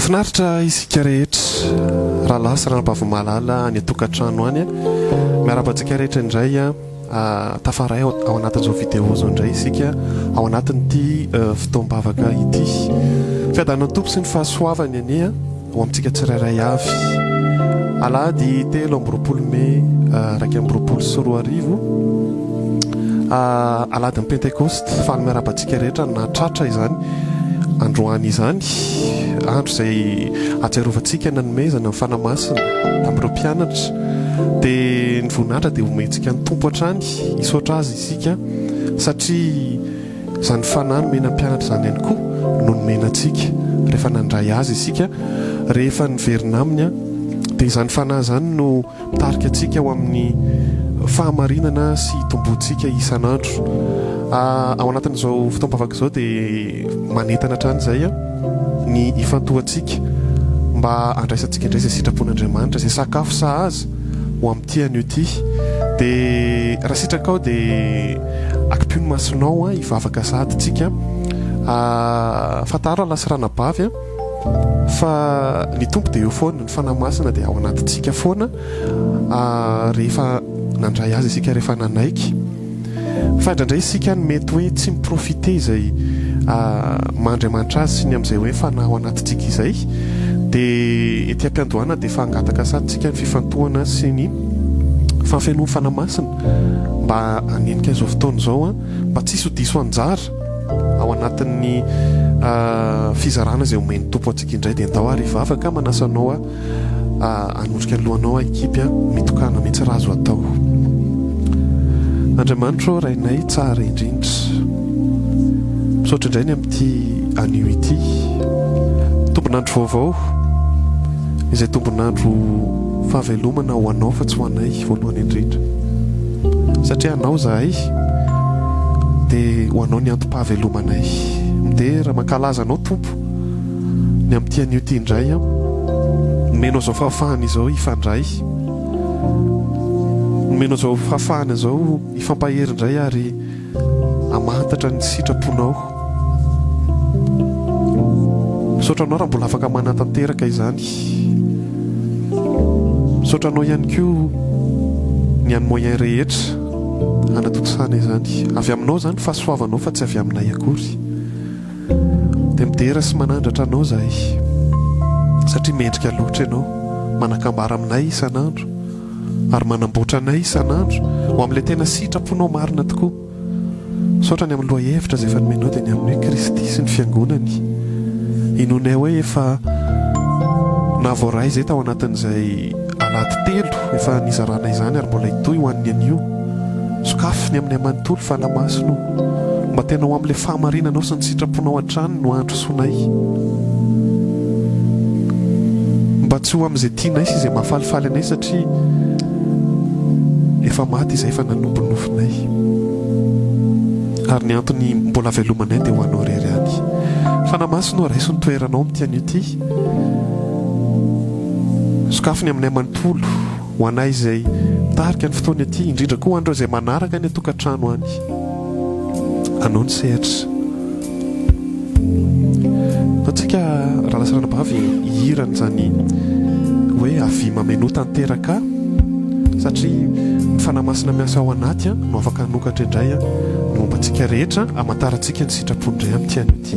Mahafinaritra isika rehetra raha lasa ranam-bavomalala any atokantrano any miara-batsika rehetra indray tafaray ao anatin'izao vidéo zao indray isika ao anatin'ity fotoam-bavaka ity fiadanan'ny tompo sy ny fahasoavany anie ho amintsika tsirairay avy alahady 3 May 2024 alahady ny Pentecoste faly miara-batsika rehetra natratra izany androany izany andro izay atsiarovantsika nanomezana ny fanamasina tamin'ireo mpianatra dia ny voninahitra dia omentsika ny tompo hatrany isotra azy isika satria izany fanahy nomena mpianatra izany ihany koa no nomenantsika rehefa nandray azy isika rehefa niverina aminy dia izany fanahy izany no mitarika antsika ao amin'ny fahamarinana sy tombontsika isan'andro ao anatin'izao fotoam-bavaka izao dia manentana hatrany izay ny ifantohantsika mba andraisantsika indray izay sitrapon'Andriamanitra izay sakafo sahaza ho amin'ity anio ity dia raha sitraka ao dia akipio ny masonao hivavaka sady tsika fatara lasa ranabavy fa ny tompo dia eo foana ny fanahy masina dia ao anatintsika foana rehefa nandray azy isika rehefa nanaiky fa indraindray isika ny mety hoe tsy miprofite izay mandriamanitra azy sy ny amin'izay hoe fanahy ao anatintsika izay dia ety am-piandohana dia efa hangataka sadintsika ny fifantohana sy ny fanfenoany fanahy masina mba hanenika izao fotoana izao mba tsisy ho diso anjara ao anatin'ny fizarana izay omeny tompo antsika indray dia andao ary hivavaka manasanao hanondrika ny lohanao ekipy mitokana mihitsy raha azo atao. Andriamanitra rainay tsara indrindra misaotra indray ny amin'ity anio ity tombonandro vaovao izay tombonandro fahavelomana ho anao fa tsy ho anay voalohany indrindra satria anao zahay dia ho anao ny antom-pahavelomanay dia raha mankalaza anao tompo ny amin'ity anio ity indray menao izao fahafahana izao ifandray menao izao fahafahana izao ifampahery indray ary amantatra ny sitraponao misaotra anao raha mbola afaka manatanteraka izany misaotra anao ihany koa ny any moyen rehetra anatotosana izany avy aminao zany fahasoavanao fa tsy avy aminay akory dia midera sy manandratra anao zahay satria mendrika loatra ianao manakambara aminay isan'andro ary manamboatra anay isan'andro ho amin'ilay tena sitraponao marina tokoa saotra ny amin'ny loha hevitra izay efa nomenao dia ny amin'ny hoe Kristy sy ny fiangonany inonay hoe efa navoray izay tao anatin'izay alahady 3 efa nizarana izany ary mbola hitoy ho an'ny anio sokafony amin'ny amanontolo fanamasino mba tena ho amin'ilay fahamarinanao sy ny sitraponao an-trano no andro sonay mba tsy ho amin'izay tianay sy izay mahafalifaly anay satria efa maty izay efa nanombo ny nofinay ary ny antony mbola velomanay dia ho anao rery any fanamasino raiso ny toeranao amin'ity anio ity sokafony aminay manontolo ho anay izay mitarika ny fotoana ity indrindra koa andreo izay manaraka ny atokantrano any anao ny sehatra natsika raha lasa ranabavy ihirana izany hoe avy mameno tanteraka satria ny fanamasina miasa ao anaty no afaka hanokatra indray no mombantsika rehetra amantarantsika ny sitrapondray amin'ity anio ity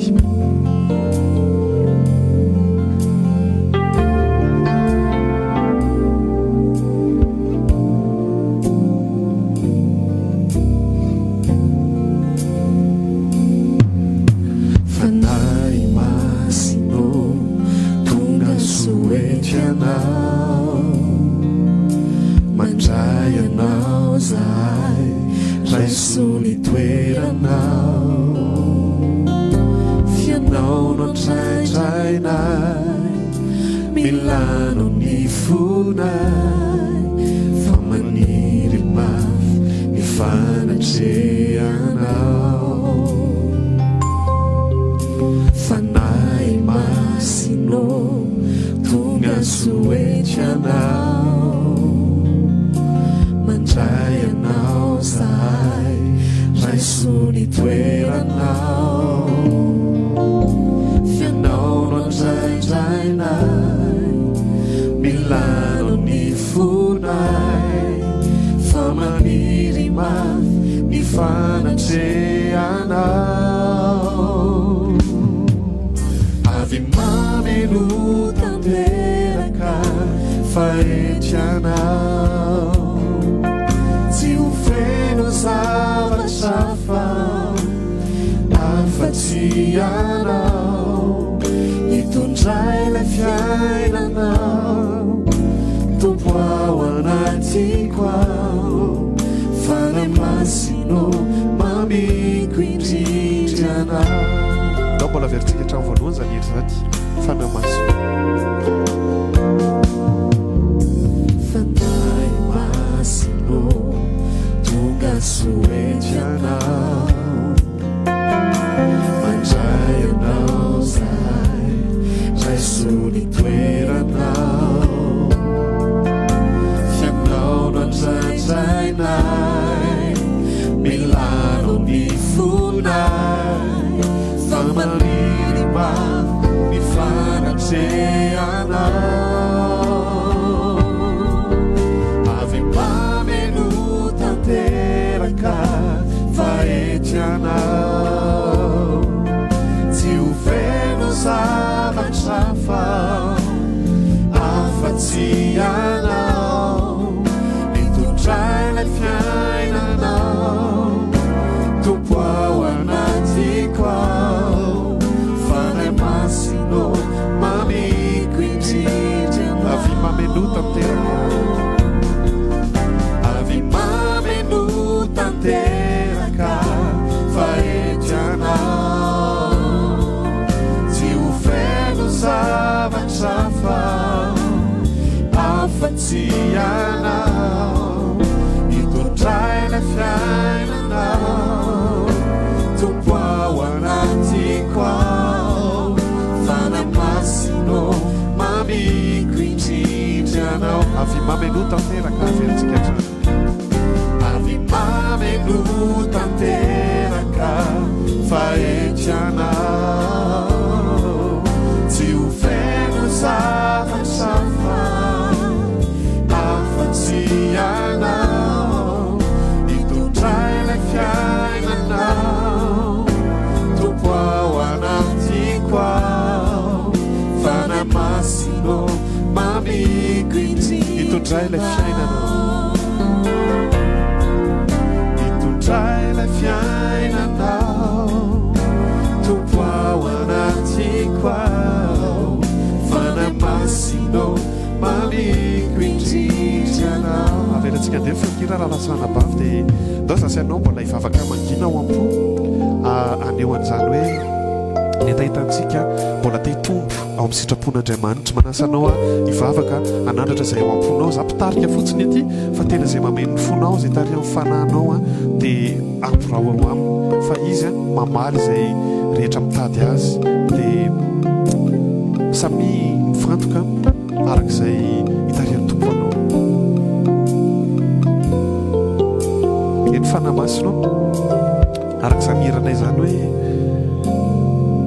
Fianao no trai fanatrehanao avy mamelo tanteraka fahetranao tsy ho feno zavatra fa afa-tsy ianao hitondray ilay fiainanao tompo ao anatiko ao fanamasino mamiko indrindry anao dao mbola veritsika hatrany voalohany zany ery zany fanamasino fanahy masino tonga soety anao mandray anao zay raisony toeranao fianao nandrandrainay milano ny fonay fa maniry mafy ny fanatrehanao avy mameno tanteraka fahetranao tsy ho feno zavatra fa afa-tsy ianao mitondray ilay fiainanao tompo ao anatiko ao fanay masino mamiko indrindry avy mameno tanteraka avy mameno tanteraka fahetranao tsy ho feno zavatra fa afa-tsy ianao hitondray ilay fiainanao tompo ao anatiko ao fanay masino mamiko indrindry anao avy mameno tanteraka veritsika hatrany avy mameno tanteraka fahetranao tsy ho feno zavatra fa afa-tsy ianao hitondray ilay fiainanao tompo ao anatiko ao fanay masino mamiko indrindry hitondray ilay fiainanao hitondray ilay fiainanao tompo ao anatiko ao fanay masino mamiko indrindry anao avelatsika ndeha fakira raha lasana bavy dia dao zasianao mbola hivavaka mangina ao am-po aneo an'izany hoe netahitantsika mbola te hitombo ao amin'ny sitrapon'Andriamanitra manasanao hivavaka anandratra izay ao am-ponao za mpitarika fotsiny ety fa tena izay mameno ny fonao izay tari amin'ny fanahinao dia amporao ao aminy fa izy mamaly izay rehetra mitady azy dia samy mifantoka arak'izay hitarian'ny tompo anao eny fanamasinao arak'izany hiranay zany hoe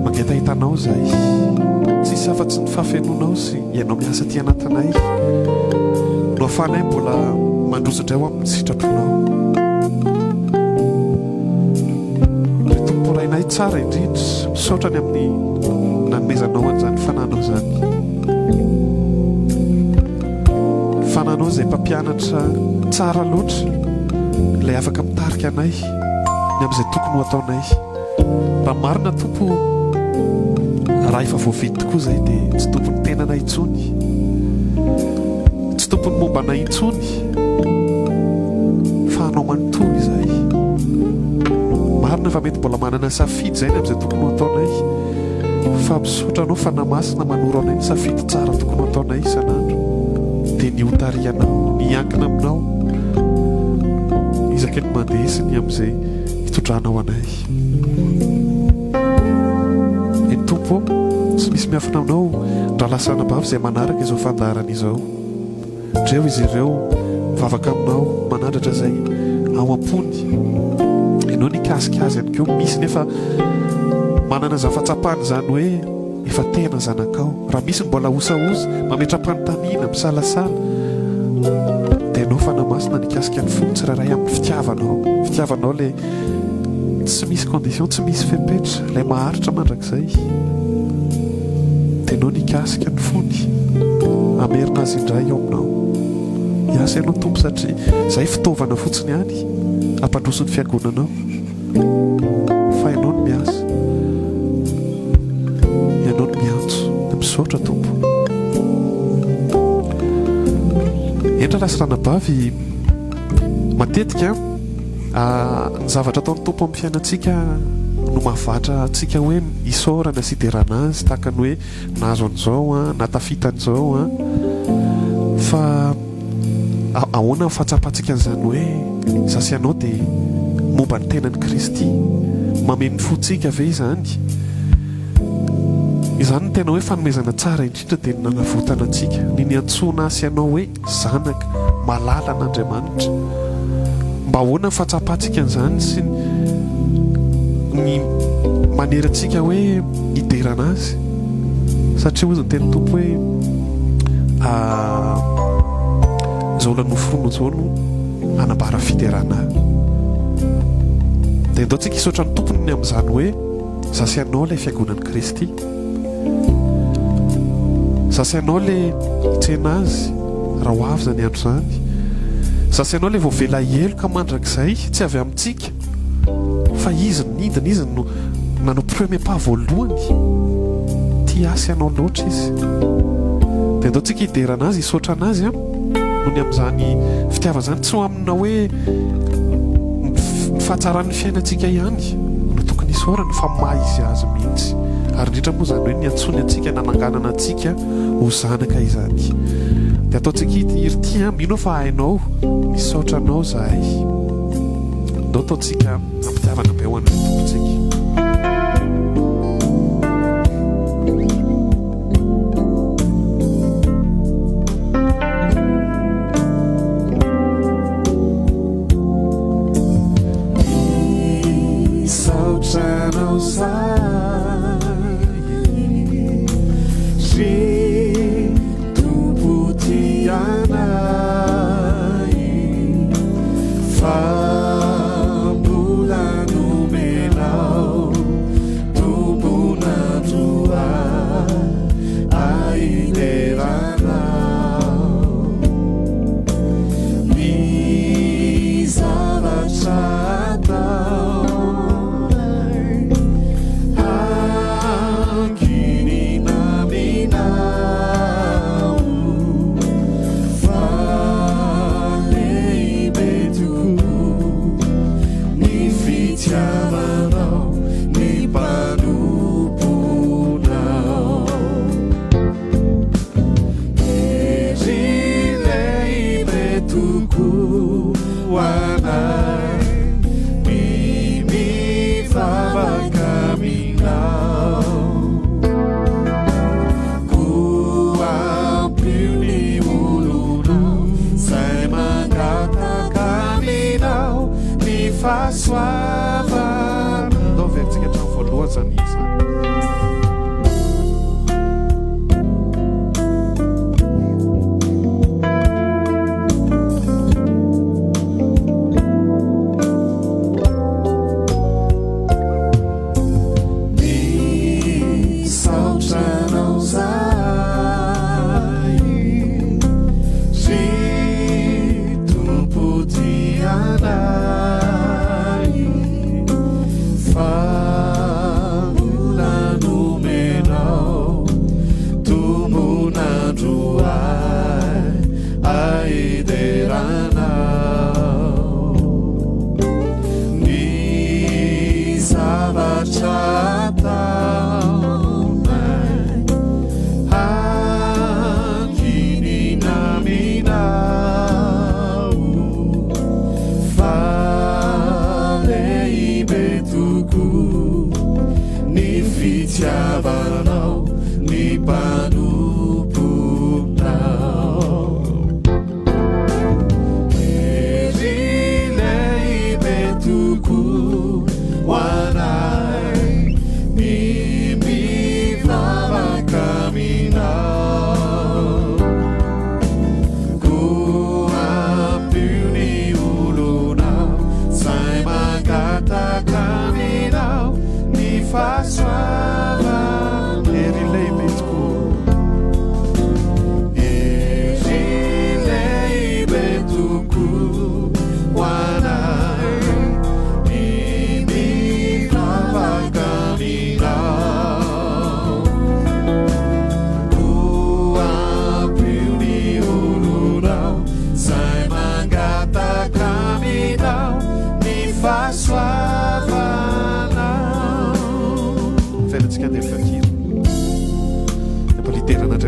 mangeta hitanao zay tsisy afa-tsy ny fahafenonao sy ianao miasa ty anatinay no afanay mbola mandrosondray ao amin'ny sitraponao ry tompo rainay tsara indrindra misaotrany amin'ny nanomezanao an'izany fananao zany fananao izay mpampianatra tsara loatra ilay afaka mitarika anay ny amin'izay tokony ho ataonay raha marina tompo raha efa voavidy tokoa izay dia tsy tompony tenanay intsony tsy tompony momba anay intsony fa anao manontony izay marina fa mety mbola manana safidy izay ny amin'izay tokony ho ataonay fa misaotra anao fanamasina manoro anay ny safidy tsara tokony ho ataonay isan'andro dia ny hotarianao miankina aminao izaka ny mandesiny amin'izay hitondranao anay eny tompo tsy misy miafina aminao ndra lasana bavy izay manaraka izao fandarana izao dreo izy ireo mivavaka aminao manandratra izay ao am-pony ianao nikasika azy ihany keo misy nefa manana zafatsapany izany hoe efa tena zanakao raha misy mbola osaozy mametra-panontaniana misalasala dia ianao fanama masina nikasika ny fony tsirairay amin'ny fitiavanao le tsy misy condition, tsy misy fepetra, ilay maharitra mandrakizay dia nao nikasika ny fony amerina azy indray eo aminao. Miasa ianao tompo satria izay fitaovana fotsiny ihany ampandroso ny fiangonanao, fa ianao no miasa, ianao no miantso dia misaotra tompo. Endra lasirana-bavy matetika ny zavatra ataon'ny tompo amin'ny fiainantsika no mahavatra antsika hoe isaorana sy hiderana azy, tahaka ny hoe nahazo an'izao na tafitan'izao fa ahoana fahatsapantsika an'izany hoe zasy ianao dia momba ny tenan'i Kristy mameno ny fontsika ve izany? Izany no tena hoe fanomezana tsara indrindra dia nanavotana antsika ny niantsona asy ianao hoe zanaka malala an'Andriamanitra. Mba ahoana ny fahatsapantsika an'izany sy ny manera antsika hoe hiderana azy, satria hozy ny teny tompo hoe zao lanoforono zao no anambara fiderana. Dia ndao tsika hisaotra ny tompony amin'izany hoe zasy ianao ilay fiangonan'i Kristy, zasy ianao ilay hitsena azy raha ho avy izany andro izany, zasy ianao ilay voavela heloka mandrakizay tsy avy amintsika fa izy nindina, izy no nanao premier pas voalohany, tia asa ianao loatra izy. Dia ndao tsika hiderana azy, hisaotra anazy noho ny amin'izany fitiavana izany, tsy ho amina hoe ny fahatsaran'ny fiainantsika ihany no tokony isaorana fa maha izy azy mihitsy, ary indrindra moa izany hoe ny antsony antsika nananganana antsika ho zanaka izany. Dia ataontsika hirity mino fa hainao misaotra anao zahay, ndao ataontsika ampitiavana be ho an'ny tompontsika. Fabula no menor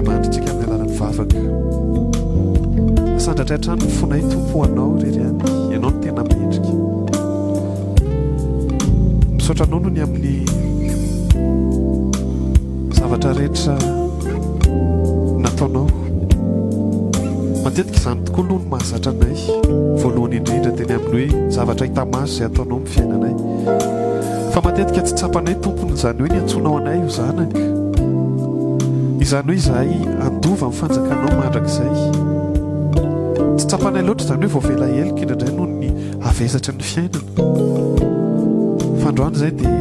mandritsika amin'ny alalan'ny vavaka. Sandratra hatrany ny fonay tompo anao rery any, ianao no tena mendrika. Misaotra anao no ny amin'ny zavatra rehetra nataonao. Matetika izany tokoa aloha no mahazatra anay. Voalohany indrindra teny amin'ny hoe zavatra hita maso izay ataonao amin'ny fiainanay. Fa matetika tsy tsapanay tompony izany hoe ny antsonao anay io zanaka. Izany hoe izahay andova amin'ny fanjakanao mandrakizay. Tsy tsapanay loatra izany hoe voavela helika indraindray noho ny avezatra ny fiainana. Fa androany izay dia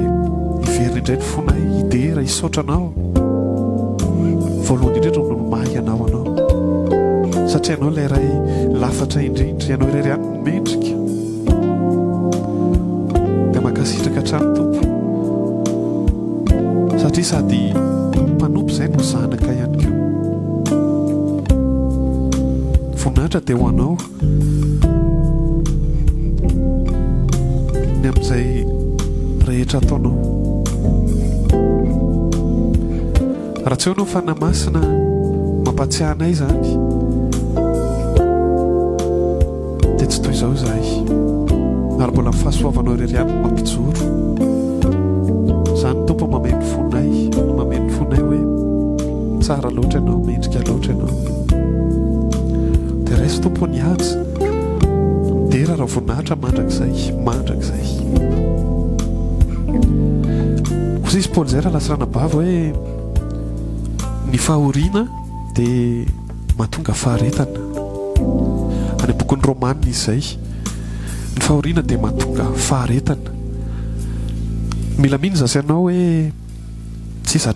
hiverina indray ny fonay hidera hisaotra anao. Voalohany indrindra no mahay anao anao. Satria ianao ilay iray lafatra indrindra, ianao irery ihany ny mendrika. Dia mankasitraka hatrany tompo. Satria sady mpanompo izay no zanaka ihany koa. Voninahitra dia ho anao ny amin'izay rehetra ataonao. Raha tsy eo no fanamasina mampatsiahanay izany dia tsy toy izao izahay. Ary mbola mifahasoavanao irery ihany mampijoro. Izany tompo mameno fonay, mameno fonay hoe tsara loatra ianao, mendrika loatra ianao. Dia raisy tompo ny ady midera raha voninahitra mandrakizay, mandrakizay. Kosa izy Paoly izay raha lasirana bava hoe ny fahoriana dia mahatonga faharetana. Any bokin'ny Romanina izay, ny fahoriana dia mahatonga faharetana. Mila mino zasy ianao hoe tsisy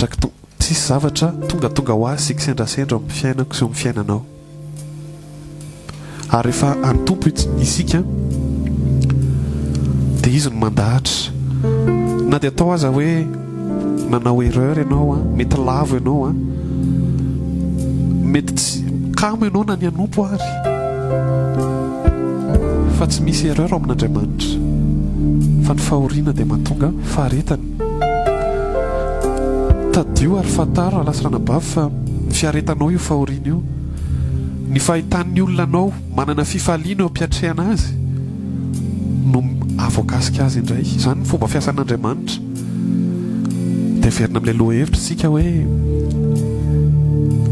zavatra tonga ho azy sika sendrasendra amin'ny fiainako sy amin'ny fiainanao. Ary rehefa antompo isika dia izy no mandahatra. Na dia atao aza hoe nanao erreur ianao, mety lavo ianao, mety tsy kamo ianao na ny anompo ary, fa tsy misy erreur ao amin'Andriamanitra. Fa ny fahoriana dia mahatonga faharetana. Tadio ary fantaro raha lasirana bava fa ny fiaretanao io fahoriana io, ny fahitan'ny olona anao manana fifaliana eo ampiatrehana azy no avoakasika azy indray. Izany ny fomba fiasan'Andriamanitra. Dia verina amin'ilay lohahevitra isika hoe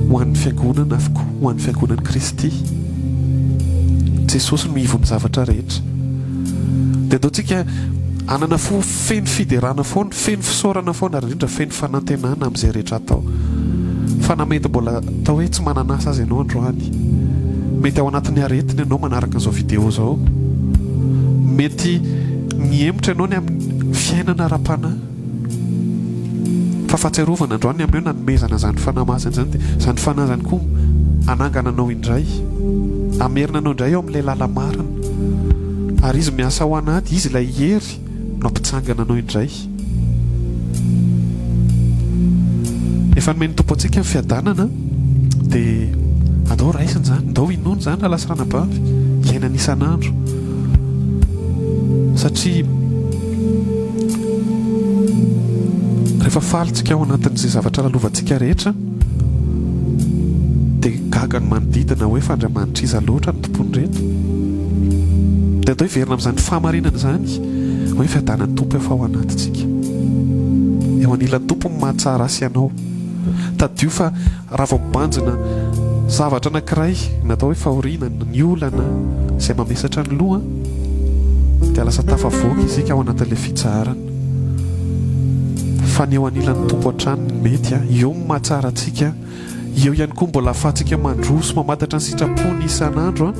ho an'ny fiangonana avokoa, ho an'ny fiangonan'i Kristy. Jesosy no ivon'ny zavatra rehetra. Dia ataontsika anana feno fiderana foana, feno fisaorana foana, ary indrindra feno fanantenana amin'izay rehetra atao. Fa na mety mbola atao hoe tsy mananasa azy ianao androany, mety ao anatin'ny aretina ianao manaraka an'izao vidéo izao, mety miemotra ianao ny amin'ny fiainana ara-panahy. Fa fahatsiarovana androany amin'io nanomezana izany fanamasina izany, dia izany fanahy izany koa anangana anao indray, amerina anao indray eo amin'ilay lala marina. Ary izy miasa ao anaty, izy ilay hery no ampitsangana anao indray. Efa nomeny tompo antsika ny fiadanana dia andao raisiny izany, andao inono izany raha lasirana bavy, iainana isan'andro. Satria rehefa falitsika ao anatin'izay zavatra lalovantsika rehetra dia gaga ny manodidina hoe fandriamanitra iza loatra ny tompony reto. Dia atao hiverina amin'izany fahamarinana izany hoe fiadanan'ny tompo efa ao anatintsika. Eo anilan'ny tompo ny mahatsara asy ianao. Tadio fa raha vao mibanjina zavatra anankiray natao hoe fahoriana ny olana izay mamesatra ny loha, dia lasa tafavoaka isika ao anatin'ilay fitsarana. Fa ny eo anilan'ny tompo hatrany ny mety, eo ny mahatsara antsika, eo ihany koa mbola ahafahantsika mandroso mamantatra ny sitrapony isan'andro,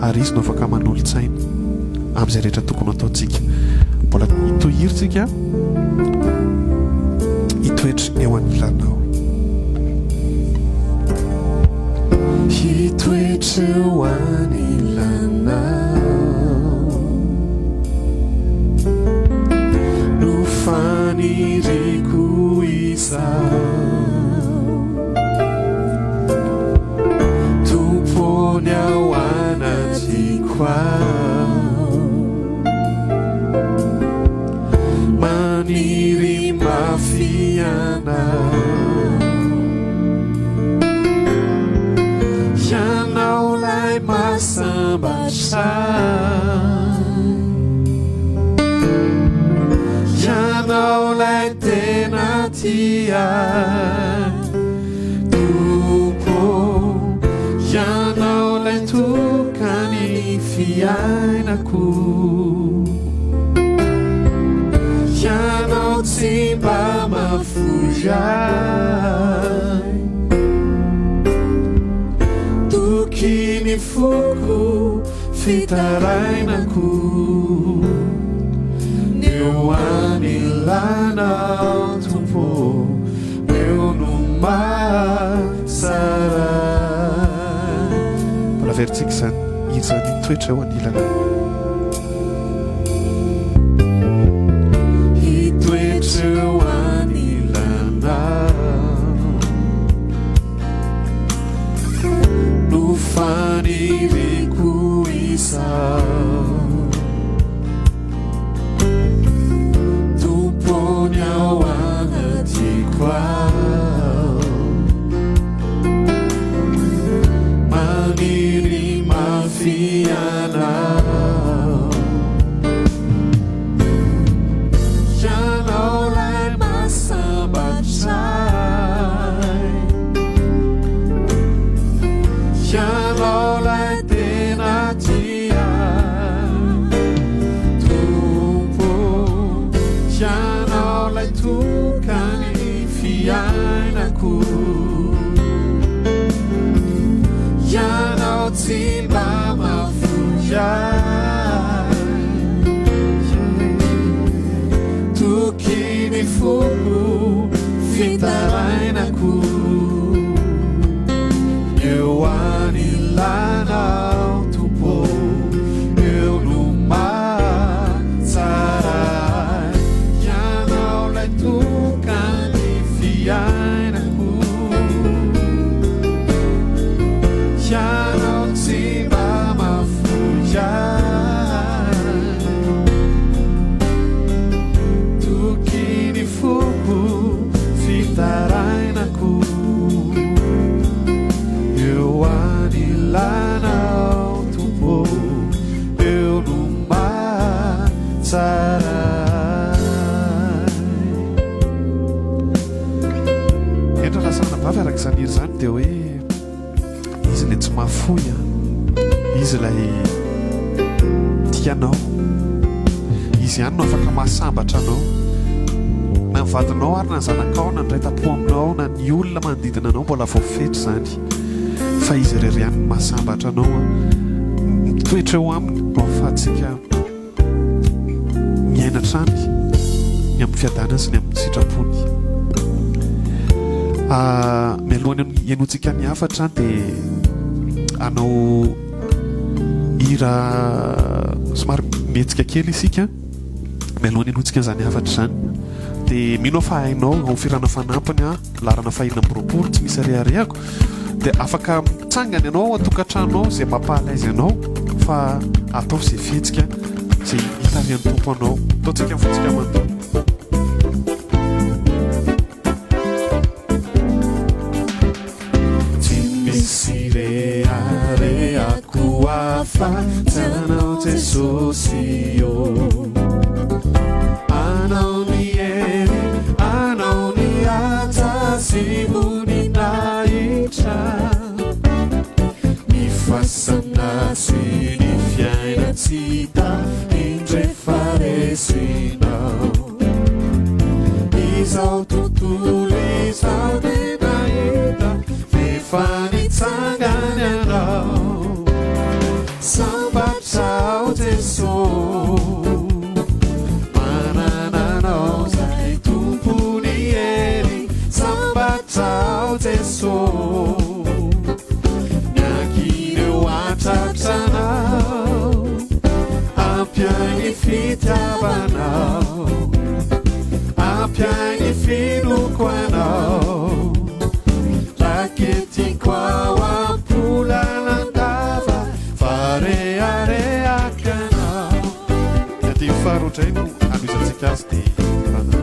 ary izy no afaka manolo-tsaina amin'izay rehetra tokony ataontsika. Mbola hitohiritsika, hitoetra eo anilanao. Hitoetra eo anilanao, no faniriko izao, tompony ao anatiko ao, maniry mafianao. ianao lay tena tiay tompo ianao lay tokany fiainako ianao tsy mba mafoyay tokiny foko fitarainako eo anilanao tompo eo no mahasaray mbola veritsika zany izany toetra eo anilana hitoetra eo anilana no faniriko izao tompony ao anatiko ao maniry mafianao ianao lay masambatray ianao lay tena tiay tompo ianao lay tokany fiainako ianao tsy mba mafoyay tokiny foko fitarainako eo anilanao tompo eo no mahasaray ianao lay tokany fiainako ianao tsy mba mafoyay tokiny foko fitarainako eo anilanao tompo eo no mahasaray endra lasana vavy araka izany iry zany dia hoe izy lay tsy mafoya izy lay tianao izy ihany no afaka mahasambatra anao na mivadinao ary na ny zanakao na ndray tapo aminao na ny olona manodidina anao mbola voafetry zany fa izy irery ihany no mahasambatra anao mitoetra eo aminy no ahafahantsika miaina trany ny amin'ny fiadanany sy ny amin'ny sitrapony mialohany ianoantsika ny hafatra dia anao hira somary mihetsika kely isika mialohany ianoantsika zany hafatra zany dia mino fa hainao aufirana fanampiny larana fahina am'roapolo tsy misy areareako dia afaka mitsangany ianao atokantrano zay mampahalazy ianao fa atao zay fihetsika zay hitarian'ny tompo anao ataontsika mifotsika manto reareako afatanao Jesosy io anao ny hery anao ny ata sy voninahitra ny fasana sy ny fiaina tsy hita indrefa resinao izao tontolo izao dia nahita rehefa nitsangany anao sambatrao Jesosy manananao zay tompony hery sambatrao Jesosy miankireo atratranao ampiainy fitiavanao ampiainy finoko anao raketiko ao ampolalandava fareareakanao dia ty faharotray no aloizantsika azy dia rana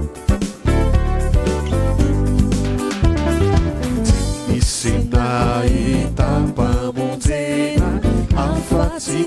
tsy misy nahita mpamonjena afa-tsy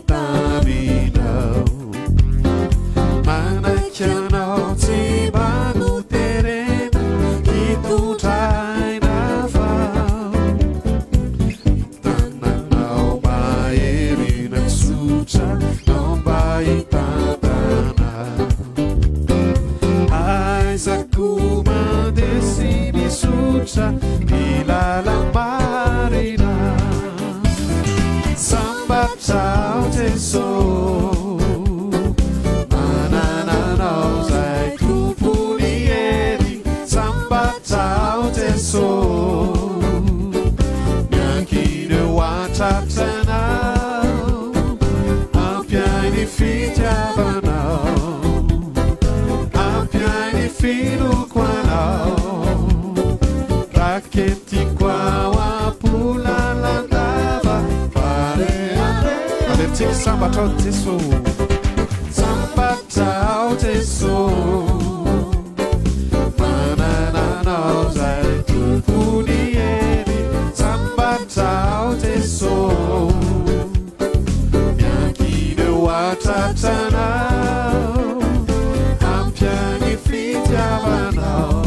watratranao ampiainy fitiavanao ampiainy filoko anao raketiko ao ampolalandava aleritsika sambatra ao Jesosy sambatra ao Jesosy manananao zay tokony ery sambatra ao Jesosy miankiny watratranao ampiainy fitiavanao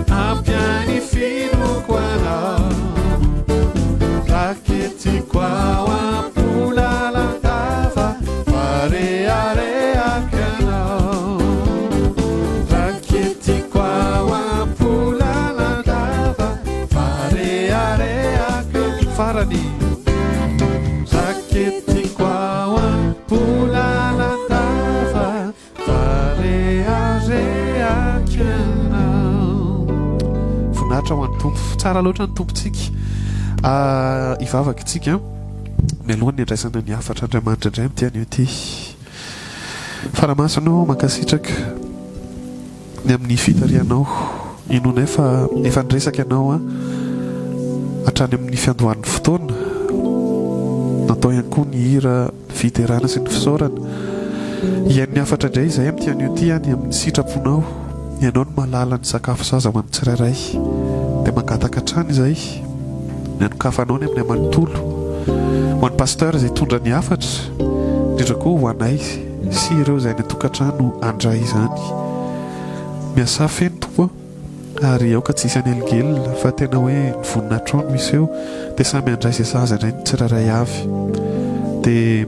ampiainy filoko anao raketiko ao ampolalandava fareareaka anao raketiko ao ampolalandava fareareaka farany raketiko ao ampolalandava fareareaka anao. Voninahitra ho an'ny tompo tsara loatra ny tompontsika ivavaka itsika mialohan'ny andraisana ny afatra Andriamanitra indray amin'ity anio ty faramasino mankasitraka ny amin'ny fitarianao inona efa niresaka ianao hatrany amin'ny fiandohan'ny fotoana natao ihany koa ny hira fiterana sy ny fisaorana ian'ny afatra indray izay amin'ity anio ty any amin'ny sitraponao ianao no mahalala ny sakafo zaza ho an'ny tsirairay dia mangataka hatrany izay ny anokafanao ny amin'ny amanontolo ho an'ny pasteur izay tondra ny afatra indrindra koa ho anay sy ireo izay ny tokantrano andray izany miasa feno tokoa ary aoka tsisy any eligelona fa tena hoe ny voninahitra ao no misy eo dia samy andray izay zaza indray ny tsirairay avy dia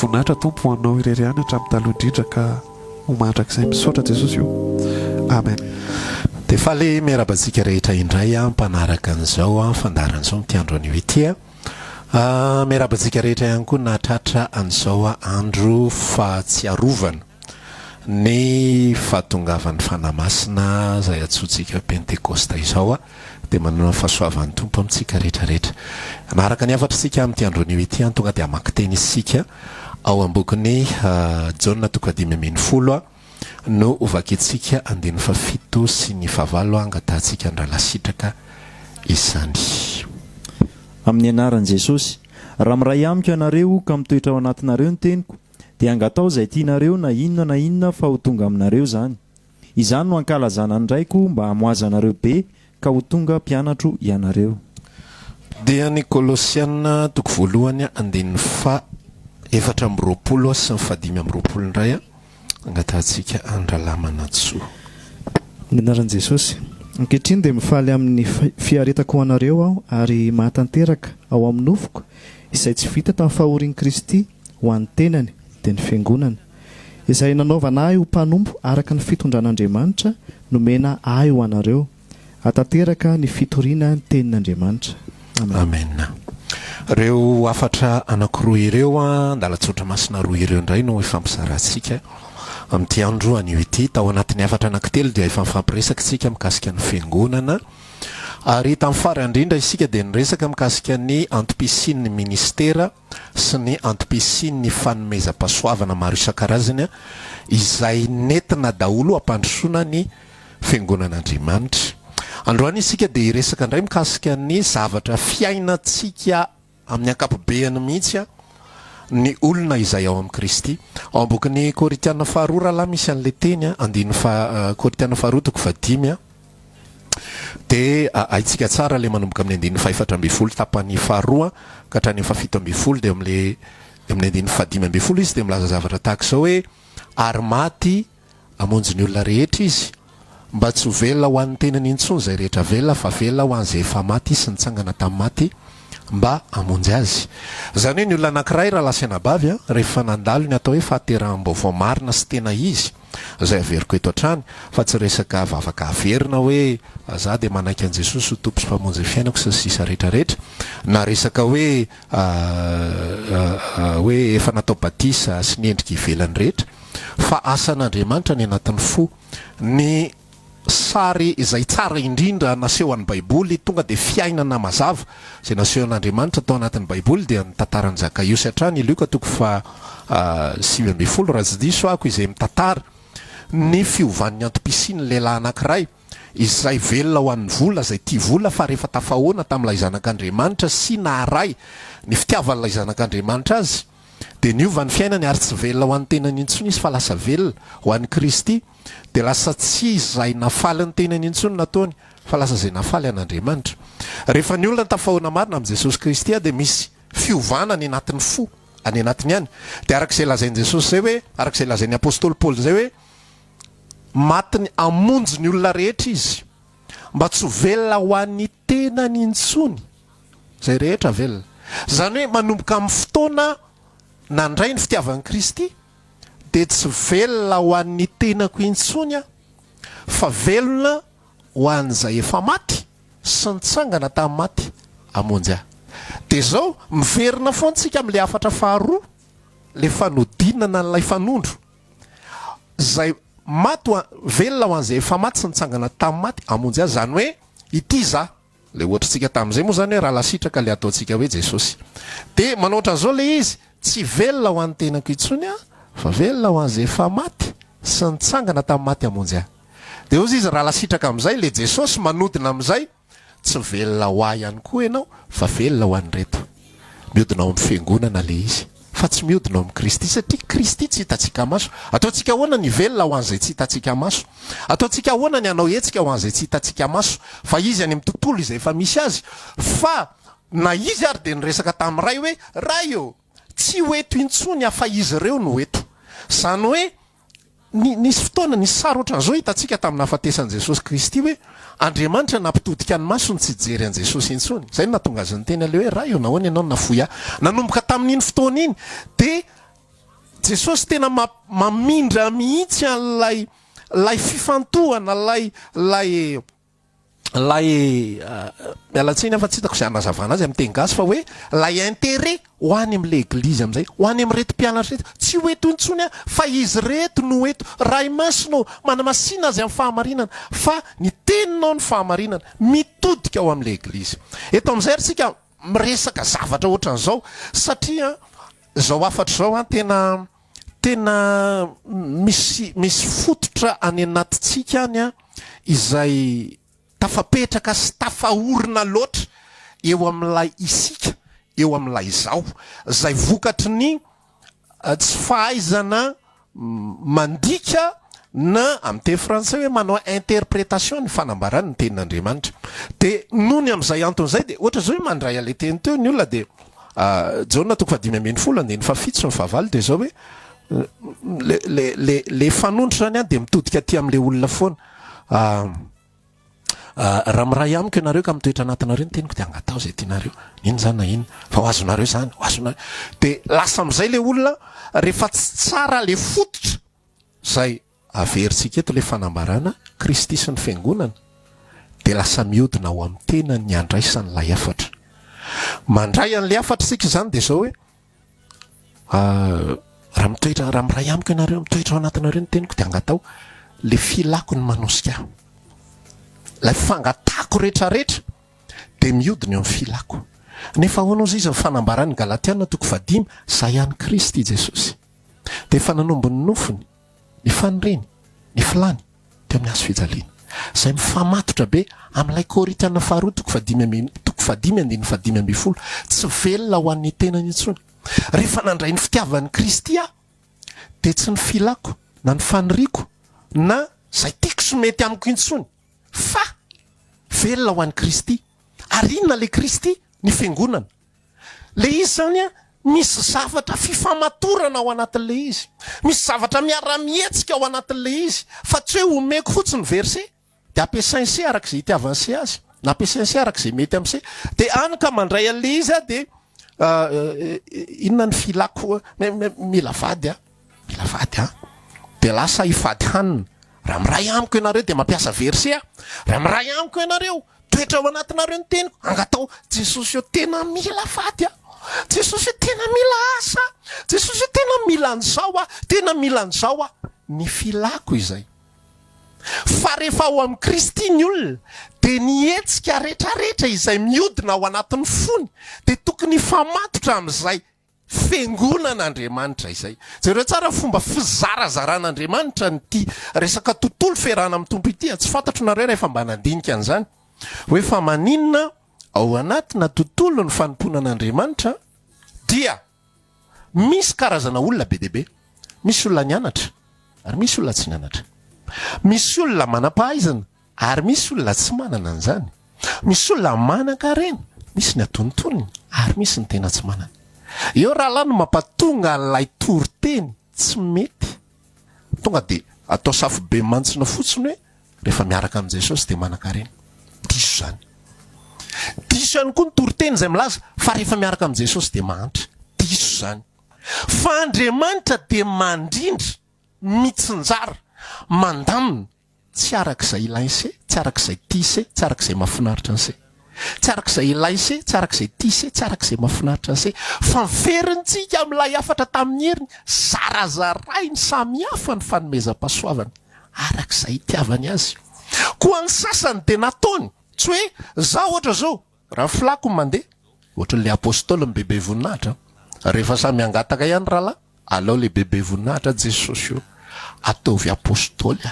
voninahitra tompo ho anao irery any hatramin'ny taloha indrindra ka ho mandrakizay misaotra Jesosy io amen. Dia faly miarabantsika rehetra indray mpanaraka an'izao fandaran'izao mity andro anio ity miarabantsika rehetra ihany koa nahatratra an'izao andro fahatsiarovana ny fahatongavan'ny fanamasina izay atsotsika pentekosta izao dia manana fahasoavan'ny tompo amintsika rehetrarehetra naharaka ny afatra isika amin'ity andro anio ity tonga dia hamaky-teny isika ao ambokiny Jaona 5:10 no ovakitsika 17 sy ny 7 angatahantsika andralasitraka izany. Amin'ny anaran'i Jesosy, raha miray amiko ianareo ka mitoetra ao anatinareo ny teniko, dia angatao izay tianareo na inona fa ho tonga aminareo izany. Izany no ankalazana andraiko mba hamoazanareo be ka ho tonga mpianatro ianareo. Dia ny Kolosiana 1:4-20 sy 5:20 indray angatahantsika andralamana tsoa. Ny anaran'i Jesosy, ankehitriny dia mifaly amin'ny fiaretako ho anareo aho ary mahatanteraka ao amin'ny nofoko izay tsy vita tamin'ny fahorian'i Kristy ho an'ny tenany dia ny fiangonana izay nanaovana ahy ho mpanompo araka ny fitondran'Andriamanitra nomena ahy ho anareo hatanteraka ny fitoriana ny tenin'Andriamanitra. Amen. Reo afatra anankiroa ireo andalatsotra masina roa ireo indray no ifampisarantsika amin'ity andro anio ity. Tao anatin'ny afatra anankitelo dia efa mifampiresaka isika mikasika ny fiangonana ary tamin'ny farany indrindra isika dia niresaka mikasika ny antom-pisian'ny ministera sy ny antom-pisian'ny fanomezam-pahasoavana maro isan-karazany izay nentina daholo hampandrosoana ny fiangonan'Andriamanitra. Androany isika dia iresaka indray mikasika ny zavatra fiainantsika amin'ny ankapobeny mihitsy ny olona izay ao amin'ny Kristy. Ao ambokiny Koritiana 2 raha misy an'ilay teny Koritiana 2:5 dia aitsika tsara ilay manomboka amin'ny 4:12 tapany 2 ka hatrany 7:12 dia amin'ny 5:12 izy dia milaza zavatra tahaka izao hoe ary maty amonjy ny olona rehetra izy mba tsy ho velona ho an'ny tenany intsony izay rehetra velona fa velona ho an'izay efa maty sy nitsangana tamin'ny maty mba amonjy azy. Izany hoe ny olona anankiray raha lasena bavy rehefa nandalo ny atao hoe fahaterahanam-baovao marina sy tena izy izay averiko eto an-trany fa tsy resaka vavaka averina hoe za dia manaiky an'i Jesosy ho tompo sy mpamonjy fiainako sy sisa rehetrarehetra na resaka hoe efa natao batisa sy ny endrika ivelany rehetra fa asan'Andriamanitra ny anatin'ny fo ny sary izay tsara indrindra naseho an'ny baiboly tonga de fiainana mazava zay naseho an'andriamanitra tao anatin'ny baiboly dia ny tantaran'ny Zakaiosy hatrany ilioka toko fa 7 raha tsy diso ako izay mitantara ny fiovan'ny antom-pisiny lehilahy anankiray izay velona ho an'ny vola zay tia vola fa rehefa tafahoana tamin'ilay zanak'Andriamanitra sy naharay ny fitiavan'ilay zanak'Andriamanitra azy de niova ny fiainany ary tsy velona ho an'ny tenany intsony izy fa lasa velona ho an'ny Kristy de lasa tsy izay nafaly ny tenany intsony nataony fa lasa zay nafaly an'Andriamanitra. Rehefa ny olona tafahoana marina amin'i Jesosy Kristy de misy fiovana any anatin'ny fo any anatiny any de arak'izay lazain'i Jesosy zay hoe arak'izay lazain'ny apôstôly Paoly zay hoe matiny amonjy ny olona rehetra izy mba tsy velona ho an'ny tenany intsony zay rehetra velona zany hoe manomboka amin'ny fotoana nandray ny fitiavan'i Kristy de tsy velona ho an'ny tenako intsony fa velona ho an'izay efa maty sy nitsangana tamin'ny maty amonjy ahy. De zao miverina foantsika amin'le afatra faharoa le fanodinana n'ilay fanondro zay maty velona ho an'izay efa maty sy nitsangana tamin'ny maty amonjy ahy. Zany hoe ity za le ohatritsika tamin'izay moa zany hoe raha lasitraka le ataontsika hoe Jesosy de manao ohatran'izao le izy tsy velona ho an'ny tenako intsony fa velona ho an'izay efa maty sy nitsangana tamin'ny maty amonjy ahy. De ozy izy raha lasitraka amin'izay le Jesosy manodina amin'izay tsy velona ho ahy ihany koa ianao fa velona ho an'ny reto miodina ao amin'ny fiangonana le izy fa tsy miodina ao amin'ny Kristy satria Kristy tsy hitantsika maso. Ataontsika ahoana ny velona ho an'izay tsy hitantsika maso, ataontsika ahoana ny anao hetsika ho an'izay tsy hitantsika maso fa izy any amin'ny tontolo izay efa misy azy. Fa na izy ary de niresaka tamin'ny ray hoe ray eo tsy hoeto intsony fa izy ireo no hoeto. Zany hoe nisy fotoana nisy sary ohatran'izao hitantsika tamin'ny nahafatesan'i Jesosy Kristy hoe Andriamanitra nampitodika ny masony tsy jery an' Jesosy intsony. Zay no nahatonga azy ny teny le hoe ray eo nahoana ianao nafoy ahy. Nanomboka tamin'iny fotoana iny de Jesosy tena mamindra mihitsy an'lay fifantohana lay mialatsiny afa tsy hitako izay anazavana azy amin'ny teny gasy fa hoe lay intérêt ho any amin'le eglizy amin'izay ho any amin'ny reto mpianatra reto tsy hoeto intsony fa izy reto no hoeto ray masonao manamasina azy amin'ny fahamarinana fa ny teninao ny fahamarinana mitodika ao amin'le eglizy. Eto amin'izay ritsika miresaka zavatra ohatran'izao satria zao afatra zao tena misy fototra any anatitsika any izay tafapetraka sy tafaorina loatra eo amin'ilay isika eo amin'ilay zao zay vokatry ny tsy fahaizana mandika na amin'ny teny frantsay hoe manao interprétation ny fanambarany ny tenin'Andriamanitra. De nohony amin'izay anton'izay de ohatra zao hoe mandray ale teny teo ny olona de Jaona toko 5:10 andeny fa fito sy ny fahavalo de zao hoe le fanondro zany de mitodika aty amin'le olona foana. Raha miray amiko ianareo ka mitoetra anatinareo ny teniko de angatao zay tianareo iny zany na iny fa ho azonareo zany ho azonareo de lasa amin'izay le olona rehefa tsy tsara le fototra zay averintsika eto le fanambarana Kristy sy ny fiangonana de lasa miodina ao amin'ny tena ny andraisan'ilay afatra. Mandray an'le afatra sika zany de zao hoe raha miray amiko ianareo mitoetra ao anatinareo ny teniko de angatao le filako ny manosika lay fangatako rehetrarehetra de miodina eo amin'ny filako. Nefa ahoana ozy izy ny fanambarany Galatiana toko 5 zay ihany Kristy Jesosy de efa nanombony nofony ny fanireny ny filany teo amin'ny hazo fijaliana zay mifamatotra be amin'ilay Korintana faharoa toko 5:5 tsy velona ho an'ny tenany intsony. Rehefa nandray ny fitiavan'ny Kristy de tsy ny filako na ny faniriako na zay tiako sy mety amiko intsony fa velona ho an'ny Kristy. Ary inona le Kristy? Ny fiangonana. Le izy zany misy zavatra fifamatorana ao anatin'le izy, misy zavatra miara-mihetsika ao anatin'le izy fa tsy hoe omeko fotsiny verset de ampiasainy se arak'izay itiavany se azy na ampiasainy se arak'izay mety amin'ny se de any ka mandray an'le izy de inona ny filako mila vady de lasa hifady hanina. Raha miray amiko ianareo de mampiasa verset raha miray amiko ianareo toetra ao anatinareo ny teniko angatao Jesosy eo tena mila vady Jesosy eo tena mila asa Jesosy eo tena mila an'izao tena mila an'izao ny filako izay fa rehefa ao amin'ny Kristy ny olona dia nihetsika rehetrarehetra izay miodina ao anatin'ny fony dia tokony famatotra amin'izay fiangonan'Andriamanitra izay. Jereo tsara fomba fizarazaraan'Andriamanitra nyty resaka tontolo fiarahana amin'ny tompo ity. Tsy fantatro nareo rehefa mba nandinika an'izany hoe fa maninona ao anatina tontolo ny fanomponan'Andriamanitra dia misy karazana olona be deaibe. Misy olona nianatra ary misy olona tsy nianatra. Misy olona manam-pahaizana ary misy olona tsy manana an'izany. Misy olona manan-karena, misy ny atonontonony ary misy ny tena tsy manana. Eo raha no mampatonga an'ilay toriteny tsy mety. Tonga dia atao safo be mantsina fotsiny hoe rehefa miaraka amin'i Jesosy dia manan-karena. Diso zany. Diso ihany koa ny toriteny izay milaza fa rehefa miaraka amin'i Jesosy dia mahantra. Diso zany. Fa Andriamanitra dia mandrindra, mitsinjara, mandamina, tsy arak'izay ilaise, tsy arak'izay tise, tsy arak'izay mahafinaritra an'se. Tsy arak'izay ilaise, tsy arak'izay tise, tsy arak'izay mahafinaritra an'se. Fa miverintsika amin'ilay afatra tamin'ny heriny, zarazarainy samihafa ny fanomezam-pahasoavana arak'izay itiavany azy. Koa ny sasany dia nataony, tsy hoe za ohatra zao raha filako mandeha ohatran'le apôstôly ny bebe voninahitra. Rehefa samy angataka ihany rahalahy, alao le bebe voninahitra Jesosy io ataovy apôstôly.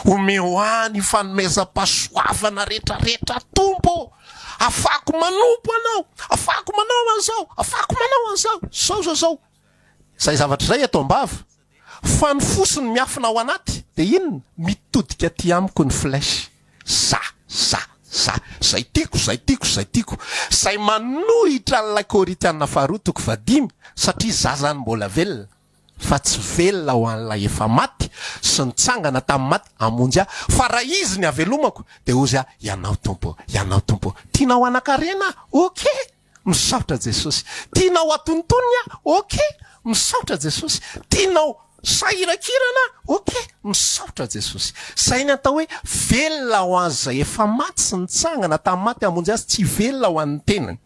Omehoany fanomezam-pahasoavana rehetrarehetra tompo. Afako manompo anao, afako manao an'izao, afako manao an'izao, zao. Zay zavatra zay atao ambava. Fa ny fosiny miafina ao anaty dia inona? Mitodika aty amiko ny flèche. Zay tiako. Zay manohitra n'ilay Korinthiana faharoa toko 5 satria zazany mbola velona. Fa tsy velona ho an'ilay efa maty sy nitsangana tamin'ny maty hamonjy ahy. Fa raha izy ny avelomako dia ozy ahy, ianao tompo. Tianao hanan-karena? Okay, misaotra Jesosy. Tianao atonotony ahy? Okay, misaotra Jesosy. Tianao sahirakirana? Okay, misaotra Jesosy. Zay ny atao hoe velona ho an'izay efa maty sy nitsangana tamin'ny maty hamonjy azy, tsy velona ho an'ny tenany.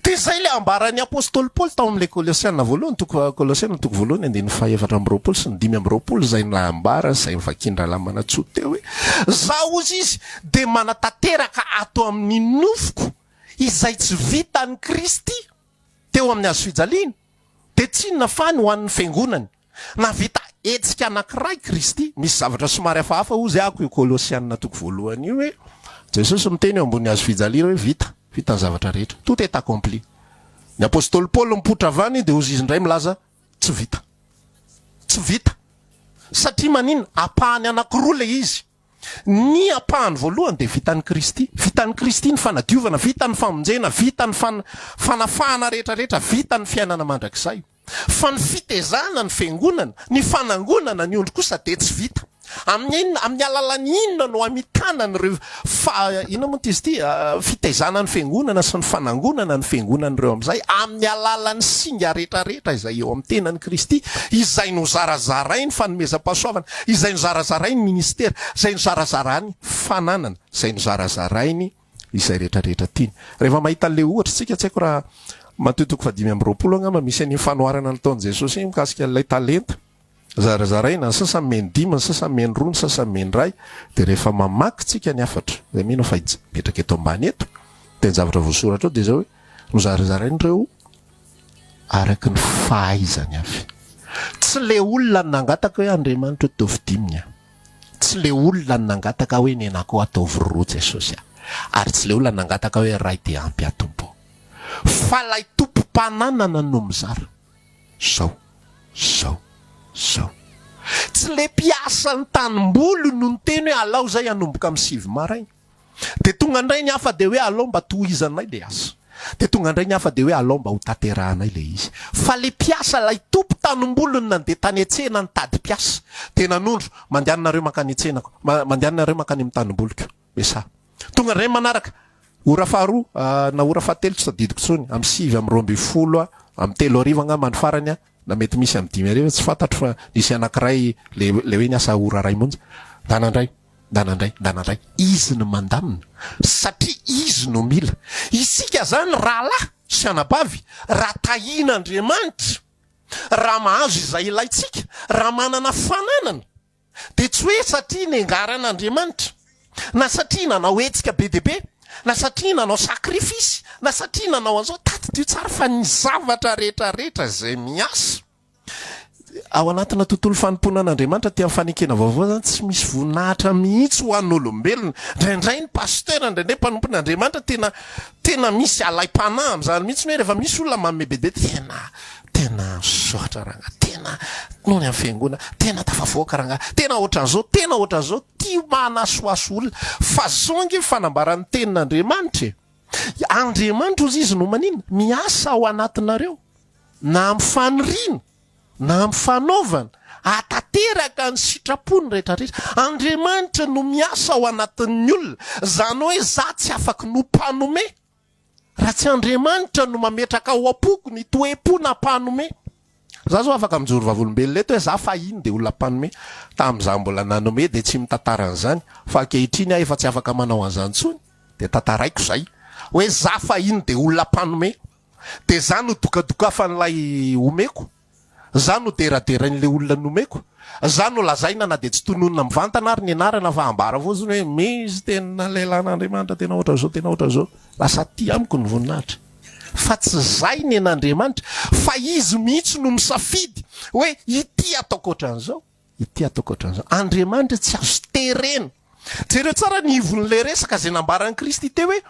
Dia zay le ambaran'ny apôstôly Paoly tao amin'ilay Kolosiana voalohany, Kolosiana toko voalohany 4:20 sy 5:20 zay nambara, zay nivakindra lamana tsoa teo hoe zaho ozy izy dia manatanteraka ato amin'ny nofoko izay tsy vitan'ny Kristy teo amin'ny hazo fijaliana. Dia tsy inona fa ny ho an'ny fiangonany. Navita hetsika anankiray Kristy, misy zavatra somary hafahafa ozy ako io Kolosiana toko voalohany io hoe Jesosy miteny eo ambony hazo fijaliana hoe vita ny zavatra rehetra, tout est accompli. Ny apôstôly Paoly mipotra avany dia ozy izy indray milaza tsy vita. Satria maninona? Apahany anankiroa le izy. Ny apahany voalohany dia vitan'ny Kristy. Vitan'ny Kristy ny fanadiovana, vitan'ny famonjena, vitan'ny fanafahana rehetrarehetra, vitan'ny fiainana mandrakizay. Fa ny fitezana ny fiangonana, ny fanangonana ny ondry kosa dia tsy vita. Amin'ny alalan'ny inona no amitana n'ireo inona moa izy ity fitezana ny fiangonana sy ny fanangonana ny fiangonan'ireo amin'izay amin'ny alalan'ny singa rehetrarehetra izay eo amin'ny tenan'ny Kristy, izay no zarazarainy fanomezam-pahasoavana, izay no zarazarainy ministera, izay no zarazarainy fananana, izay no zarazarainy izay rehetrarehetra tiany. Rehefa mahita an'le ohatra tsika tsy haiko raha Mateo 5:20 angamba misy any fanoharana nataon'i Jesosy mikasika an'ilay talenta. Zarazaraina, ny sasany meny 5, ny sasany meny 2, ny sasany meny 1. Dia rehefa mamaky tsika ny afatra, dia mino fa mipetraka eto ambany eto, dia ny zavatra voasoratra ao dia zao hoe no zarazarainy ireo araka ny fahaizany avy. Tsy le olona nangataka hoe Andriamanitra ataovy 10. Tsy le olona nangataka hoe nenako ataovy 2 Jesosy. Ary tsy le olona nangataka hoe ray dia ampy atompo. Fa lay tompo-pananana no mizara. Zao. Tsy le mpiasa ny tanim-boly no niteny hoe alao zay hanomboka amin'ny 7 maraina. Dia tonga indray ny hafa dia hoe alao mba tohizanay le asa. Dia tonga indray ny hafa dia hoe alao mba ho tanterahanay le izy. Fa le mpiasa lay tompo tanim-boly no nandeha tany an-tsena nitady mpiasa. Dia nanondro, mandehanareo makany an-tsenako, mandehanareo makany amin'ny tanim-boliko. Mesa. Tonga indray manaraka. Ora faharoa na ora fahatelo tsy tadidiko tsony amin'ny 7:20 amin'ny 3:00 angamba ny farany na mety misy amin'ny 5:00 tsy fantatro fa nisy anankiray le hoe ny asa ora ray monja. Danandray izy no mandamina satria izy no mila. Isika zany rahalahy sy anabavy raha tahian'Andriamanitra, raha mahazo izay ilaitsika, raha manana fananana dia tsy hoe satria nengaran'Andriamanitra na satria nanao hetsika be deaibe na satria nanao sakrifisy na satria nanao an'izao tadidio tsara fa ny zavatra rehetrarehetra zay miasa ao anatina tontolo fanomponan'Andriamanitra ty amin'ny fanekena vaovao zany tsy misy voninahitra mihitsy ho an'olombelona. Indraindray ny pasteur indraindray mpanompon'Andriamanitra tena misy alay-panahy am'zany mihitsy hoe rehefa misy olona manome be tena zotra ranga tena noho ny amin'ny fiangona tena tafavoaka ranga tena ohatran'izao tia manasoaso olona fa zongy fanambaran'ny tenin'Andriamanitra. Andriamanitra ozy izy no manina miasa ao anatinareo na amin'ny faniriana na amin'ny fanaovana atateraka ny sitrapony rehetrarehetra. Andriamanitra no miasa ao anatin'ny olona, zany hoe za tsy afaky no mpanome raha tsy Andriamanitra no mametraka ao am-poko ny toe-po na mpanome. Za zao afaka mijoro vavolombelona eto hoe za fa iny de olona mpanome, tamin'izaho mbola nanome de tsy mitantara an'izany, fa ankehitriny aho efa tsy afaka manao an'izany tsony de tantaraiko zay hoe za fa iny de olona mpanome, de za no dokadokafan'ilay omeko, za no deraderan'le olona nomeko, za no lazaina na de tsy tononona mivantana ary ny anarana fa ambara fotsiny hoe misy tena lehilan'Andriamanitra tena ohatra zao lasa ty amiko ny voninahitra. Fa tsy zay ny an'Andriamanitra fa izy mihitsy no misafidy hoe ity ataoko ohatran'izao, ity ataoko ohatran'izao. Andriamanitra tsy azo terena. Jereo tsara ny ivon'le resaka zay nambaran'i Kristy teo hoe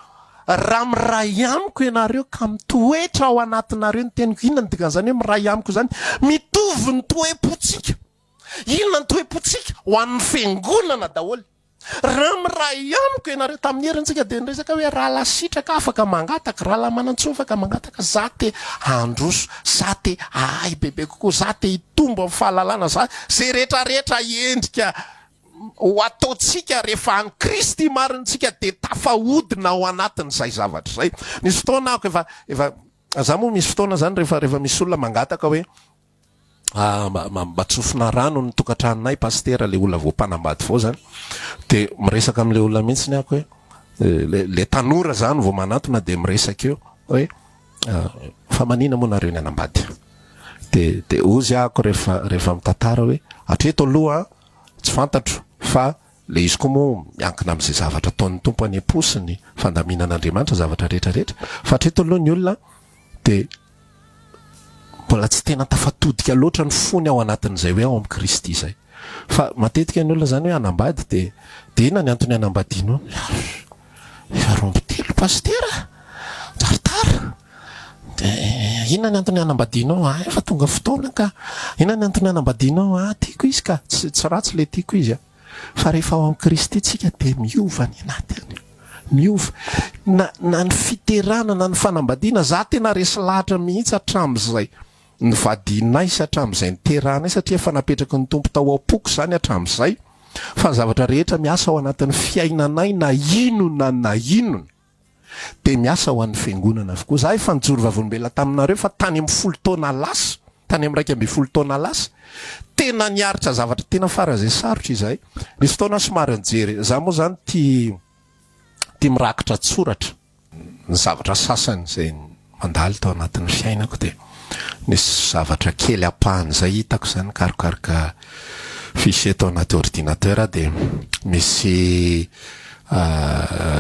raha miray amiko ianareo ka mitoetra ao anatinareo ny teniko. Inona ny dikan'izany hoe miray amiko zany? Mitovy ny toe-potsika. Inona ny toe-potsika? Ho an'ny fiangonana daholo. Raha miray amiko ianareo tamin'ny herintsika de niresaka hoe raha lasitraka afaka mangataka, raha lamanantso afaka mangataka, za te handroso, za te ahay bebe kokoa, za te hitombo amin'ny fahalalana, za zay rehetrarehetra endrika ho ataotsika rehefa any Kristy marintsika de tafahodina ao anatin'izay zavatra zay. Misy fotoana ako efa za moa misy fotoana zany rehefa misy olona mangataka hoe matsofina rano ny tokantranonay pastera, le olona voampanambady vao zany, de miresaka am'le olona mihitsy ny ako hoe le tanora zany vao manatona de miresaka eo hoe fa manina moa nareo ny anambady de ozy ako rehefa mitantara hoe hatreto aloha tsy fantatro fa le izy koa moa miankina am'izay zavatra ataon'ny tompo any am-posiny fandaminan'Andriamanitra zavatra rehetrarehetra, fa hatreto aloha ny olona de mbola tsy tena tafatodika loatra ny fony ao anatin'izay hoe ao amin'ny Kristy zay. Fa matetika ny olona zany hoe anambady de ina ny antony anambadianao? Rombotelo pastera jaritara. De ina ny antony anambadianao? Efa tonga fotoana ka. Ina ny antony anambadianao? Tiako izy ka, tsy ratsy le tiako izy. Fa rehefa ao amin'ny Kristy tsika de miova ny anatiny. Miova na ny fiterana na ny fanambadiana, za tena resy lahatra mihitsy hatramin'izay ny vadinay sy hatramin'izay ny teranay, satria efa napetraky ny tompo tao am-poko zany hatramin'izay, fa ny zavatra rehetra miasa ao anatin'ny fiainanay na inona de miasa ao an'ny fiangonana avokoa. Za efa nijoro vavolombelona taminareo fa tany amin'ny 10 taona lasa, tany amin'ny 12 taona lasa tena niaritra zavatra tena fara zay sarotra izay. Misy fotoana somary nijery za moa zany tia mirakitra tsoratra ny zavatra sasany zay mandaly tao anatin'ny fiainako, de nisy zavatra kely apahan'izay hitako zany karokaroka fichier tao anaty ordinateur de misy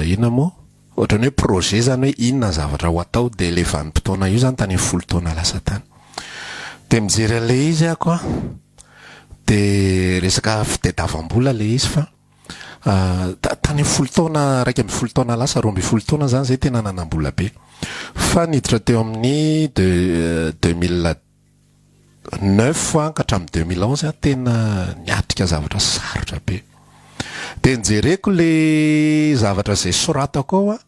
inona moa ohatrany hoe projet zany hoe inona zavatra ho atao, de le vanim-potoana io zany tany 10 taona lasa tany de mijery an'le izy ako de resaka fitadiavam-bola le izy fa tany 10 taona, 12 taona lasa 12 taona zany zay tena nanambola be, fa niditra teo amin'ny 2009 ka hatramin'ny 2011 tena niatrika zavatra sarotra be. De nijereko le zavatra zay soratako ao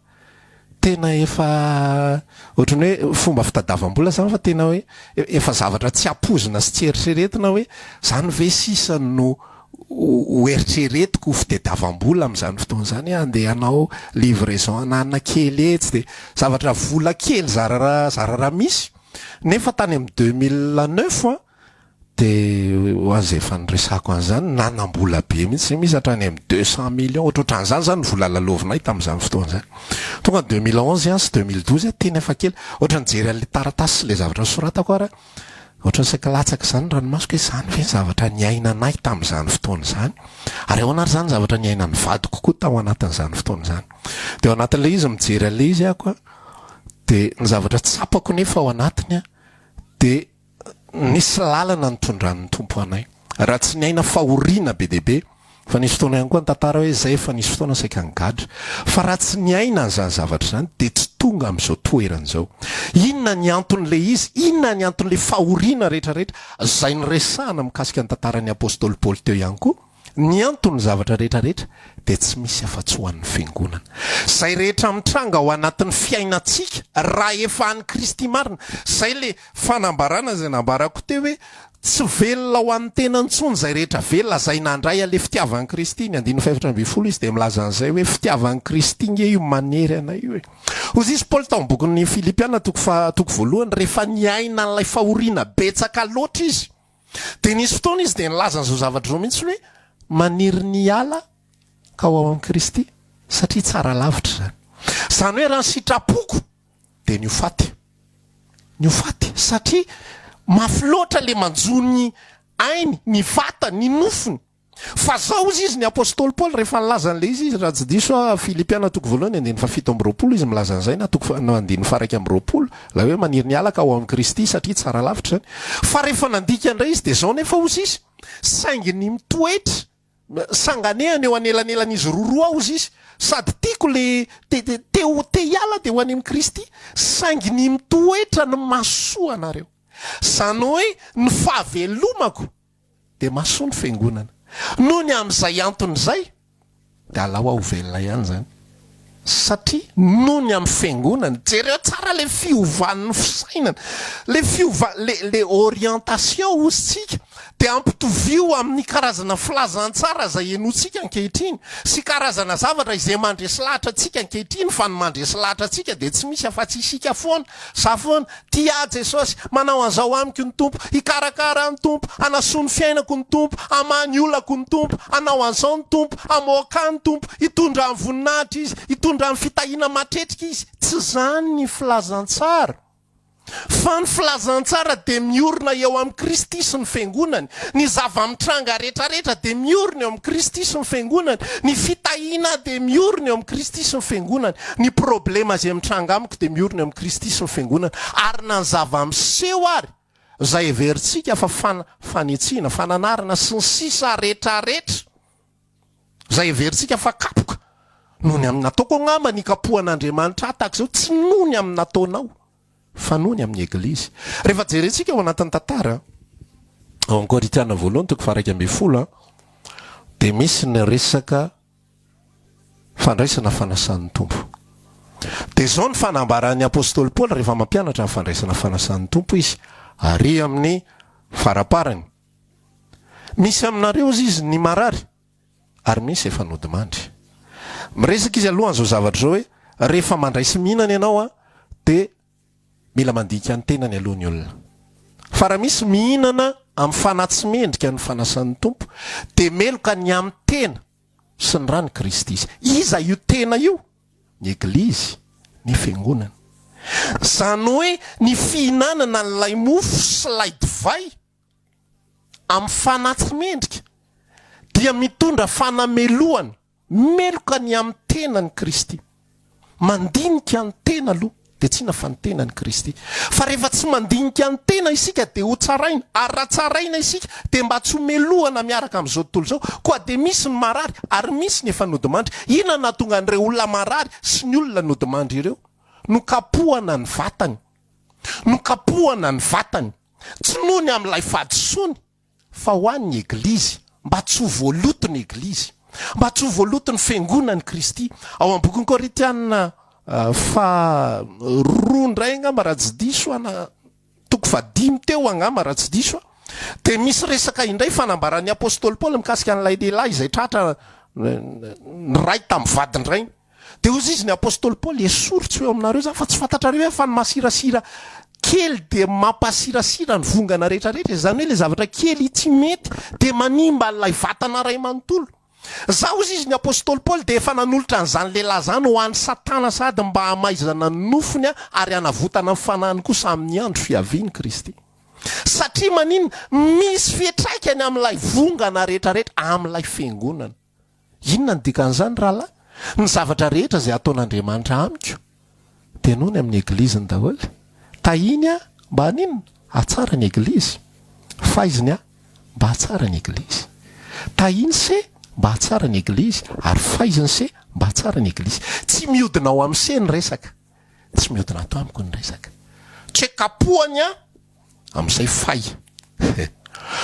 tena efa ohatrany hoe fomba fitadiavam-bola zany, fa tena hoe efa zavatra tsy ampozina sy tsy eritreretina hoe zany ve sisa no ho eritreretiko ho fitadiavam-bola amin'izany fotoana zany andeha hanao livraison anana kely etsy, de zavatra vola kely zarara misy, nefa tany amin'ny 2009 de hoan'izay efa niresako an'izany nanambola be mihitsy, misy hatrany amin'ny 200 millions ohatrohatran'izany zany vola lalovinay tamin'izany fotoana zany. Tonga 2011 sy 2012 tena efa kely, ohatra nijery an'le taratasy sy le zavatra soratako ara ohatra saika latsaka izany ranomasoko hoe izany ve zavatra niainanay tamin'izany fotoana izany ary ao anaty izany zavatra niainany vadiko koa tao anatin'izany fotoana izany dia ao anatin'ilay izy mijery an'ilay izy ako a dia ny zavatra tsapako nefa ao anatiny a dia nisy lalana nitondran'ny tompo anay raha tsy niaina fahoriana be deaibe fa nisy fotoana ihany koa ny tantara hoe zay efa nisy fotoana saika nigadra fa raha tsy niaina n'izany zavatra izany dia tsy tonga amin'izao toeran'izao inona ny anton'lay izy inona ny anton'lay fahoriana rehetrarehetra zay nyresahana mikasika ny tantaran'ny apôstôly paoly teo ihany koa ny anton'ny zavatra rehetrarehetra dia tsy misy afa-tsy ho an'ny fiangonana zay rehetra mitranga ao anatin'ny fiainantsika raha efa an'i Kristy marina zay le fanambarana zay nambarako teo hoe tsy velona ho an'ny tena ntsony zay rehetra velona zay nandray ale fitiavan'i Kristy ny 5:20 izy dia milaza an'izay hoe fitiavan'i Kristy nge io manery anay io e ozy izy Paoly tao amin'ny bokin'ny Filipiana toko voalohany rehefa niaina n'ilay fahoriana betsaka loatra izy dia nisy fotoana izy dia nilaza an'izao zavatra zao mihitsy hoe maniry ny ala ka ho ao amin'i Kristy satria tsara lavitra zany hoe raha ny sitrapoko dia ny hofaty satria mafy loatra le manjony ainy ny vata ny nofony fa zao izy ny apôstôly Paoly rehefa nilaza an'le izy raha tsy diso Filipiana toko voalohany 7:20 izy milaza an'izay na toko 9:20 la hoe maniry ny ala ka ho amin'i Kristy satria tsara lavitra zany fa rehefa nandika indray izy dia zao nefa ozy izy saingy ny mitoetra sanganehany eo anelanelan'izy roroa ozy izy sady tiako le te hiala dia ho any amin'i Kristy saingy ny mitoetra ny masoa anareo zany hoe ny fahavelomako dia masoa ny fiangonana noho ny amin'izay anton'izay dia alao aho velona ihany zany satria noho ny amin'ny fiangonana jereo tsara le fiovan'ny fisainana le orientation ozytsika dia ampitovio amin'ny karazana filazantsara zay enotsika ankehitriny sy karazana zavatra izay mandresy lahatra tsika ankehitriny fa ny mandresy lahatra tsika dia tsy misy afa-tsy isika foana za foana tia Jesosy manao an'izao amiko ny tompo hikarakara ny tompo anasoa ny fiainako ny tompo amany olako ny tompo anao an'izao ny tompo amoaka ny tompo hitondra amin'ny voninahitra izy hitondra amin'ny fitahiana matretrika izy tsy zany ny filazantsara fa ny filazantsara dia miorina eo amin'i Kristy sy ny fiangonany ny zava-mitranga rehetrarehetra dia miorina eo amin'i Kristy sy ny fiangonany ny fitahiana dia miorina eo amin'i Kristy sy ny fiangonany ny problema izay mitranga amiko dia miorina eo amin'i Kristy sy ny fiangonany ary na ny zava-miseho ary zay everitsika fa fanitsina fananarana sy ny sisa rehetrarehetra zay everitsika fa kapoka noho ny amin'ny nataoko angamba ny kapohan'Andriamanitra tahaka izao tsy noho ny amin'ny nataonao fa noho ny amin'ny eglizy rehefa jerentsika ao anatin'ny tantara ao amin'ny Korinthiana voalohany toko 1:10 dia misy ny resaka fandraisana fanasan'ny tompo dia zao ny fanambaran'ny apôstôly Paoly rehefa mampianatra ny fandraisana fanasan'ny tompo izy ary amin'ny faraparany misy aminareo izy ny marary ary misy efa nodimandry miresaka izy alohan'izao zavatra zao hoe rehefa mandraisy mihinana ianao a dia mila mandinika ny tenany alohan'ny olona fa raha misy mihinana amin'ny fanatsy mendrika ny fanasan'ny tompo dia meloka ny amin'ny tena sy ny rany Kristy iza io tena io ny eglizy ny fiangonana zany hoe ny fihinanana n'ilay mofo sy lay divay amin'ny fanatsy mendrika dia mitondra fanameloana meloka ny amin'ny tenany Kristy mandinika ny tena aloha dia tsy nafa ny tenany Kristy fa rehefa tsy mandinika ny tena isika dia ho tsaraina ary raha tsaraina isika dia mba tsy homelohana miaraka amin'izao tontolo izao koa dia misy ny marary ary misy ny efa nodimandry inona nahatonga an'ireo olona marary sy ny olona nodimandry ireo nokapohana ny vatany tsy noho ny amin'ilay fahadisoany fa ho an'ny eglizy mba tsy ho voaloto ny eglizy mba tsy ho voaloto ny fiangonany Kristy ao amin'ny bokin'ny Korinthiana roa ndray angamba raha tsy diso ana toko 5 teo angamba raha tsy diso dia misy resaka indray fanambaran'ny apôstôly Paoly mikasika an'ilay lehilahy izay tratra ray tamin'ny vadindray dia ozy izy ny apôstôly Paoly esoritsy eo aminareo zany fa tsy fantatrareo fa ny masirasira kely dia mampasirasira ny vongana rehetrarehetra zany hoe le zavatra kely tsy mety dia manimba n'ilay vatana ray manontolo zao izy ny apôstôly Paoly dia efa nanolotra n'izany lehilahy zany ho an'ny Satana sady mba hamaizana ny nofony ary hanavotana ny fanahiny kosa amin'ny andro fiaviany Kristy satria manino misy fiatraikany amin'ilay vongana rehetrarehetra amin'ilay fiangonana. Inona ny dikan'izany rahalahy? Ny zavatra rehetra izay ataon'Andriamanitra amiko dia nohony amin'ny egliziny daholo. Tahiny a mba ninona hatsara ny eglizy, faiziny a mba hatsara ny eglizy. Tahiny se mba hatsara ny eglizy ary faiziny se mba hatsara ny eglizy. Tsy mihodina ao amin'ny se ny resaka, tsy mihodina ato amiko ny resaka. Tsy kapohany a amin'izay fay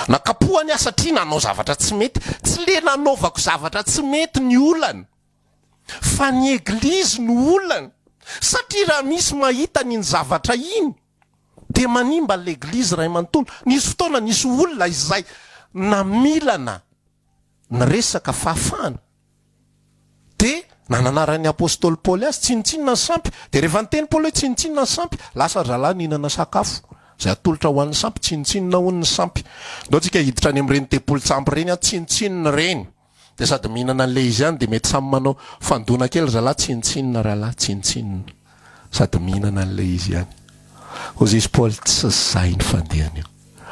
na kapohany a satria nanao zavatra tsy mety. Tsy le nanaovako zavatra tsy mety ny olana, fa ny eglizy ny olana. Satria raha misy mahita ny zavatra iny dia manimba l'eglizy ray manontolo. Nisy fotoana nisy olona izay namilana ny resaka fahafahana dia nananaran'ny apôstôly Paoly azy tsinitsinina ny sampy. Dia rehefa niteny Paoly hoe tsinitsinina ny sampy, lasa zalahy nihinana sakafo zay atolotra ho an'ny sampy. Tsinitsinina ho ny sampy. Ndao tsika hiditra any amin'ireny tempolotsampy reny a tsinitsinina reny, dia sady mihinana an'le izy ihany dia mety samy manao fandona kely zalahy tsinitsinina rahalahy tsinitsinina sady mihinana an'le izy ihany. Hozy izy Paoly tsy zay ny fandehany io.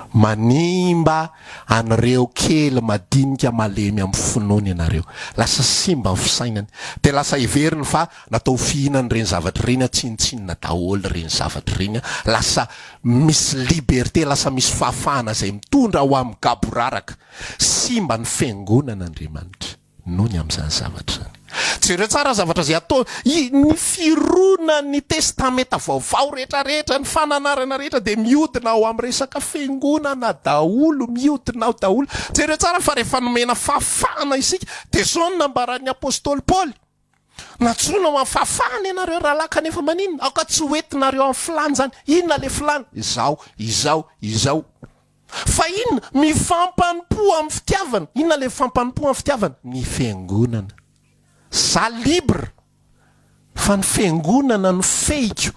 Manimba an'ireo kely madinika malemy amin'ny finoany ianareo. Lasa simba ny fisainany. Dia lasa heveriny fa natao fihinany reny zavatra reny a tsinitsinina daholo reny zavatra reny a. Lasa misy liberté, lasa misy fahafahana izay mitondra ho amin'ny gaboraraka. Simba ny fiangonan'Andriamanitra noho ny amin'izany zavatra zany. Jereo tsara zavatra izay atao ny firona ny testamenta vaovao rehetrarehetra, ny fananarana rehetra dia mihodina ao amin'ny resaka fiangonana daholo, mihodina ao daholo. Jereo tsara fa rehefa nomena fahafahana isika dia zao no nambaran'ny apôstôly Paoly. Natsoina ho amin'ny fahafahana ianareo rahalahy kanefa maninona aoka tsy hoentinareo amin'ny filany zany. Inona le filany? Izao. Fa inona? Mifampanimpo amin'ny fitiavana. Inona le mifampanimpo amin'ny fitiavana? Ny fiangonana. Za libre fa ny fiangonana no feiko.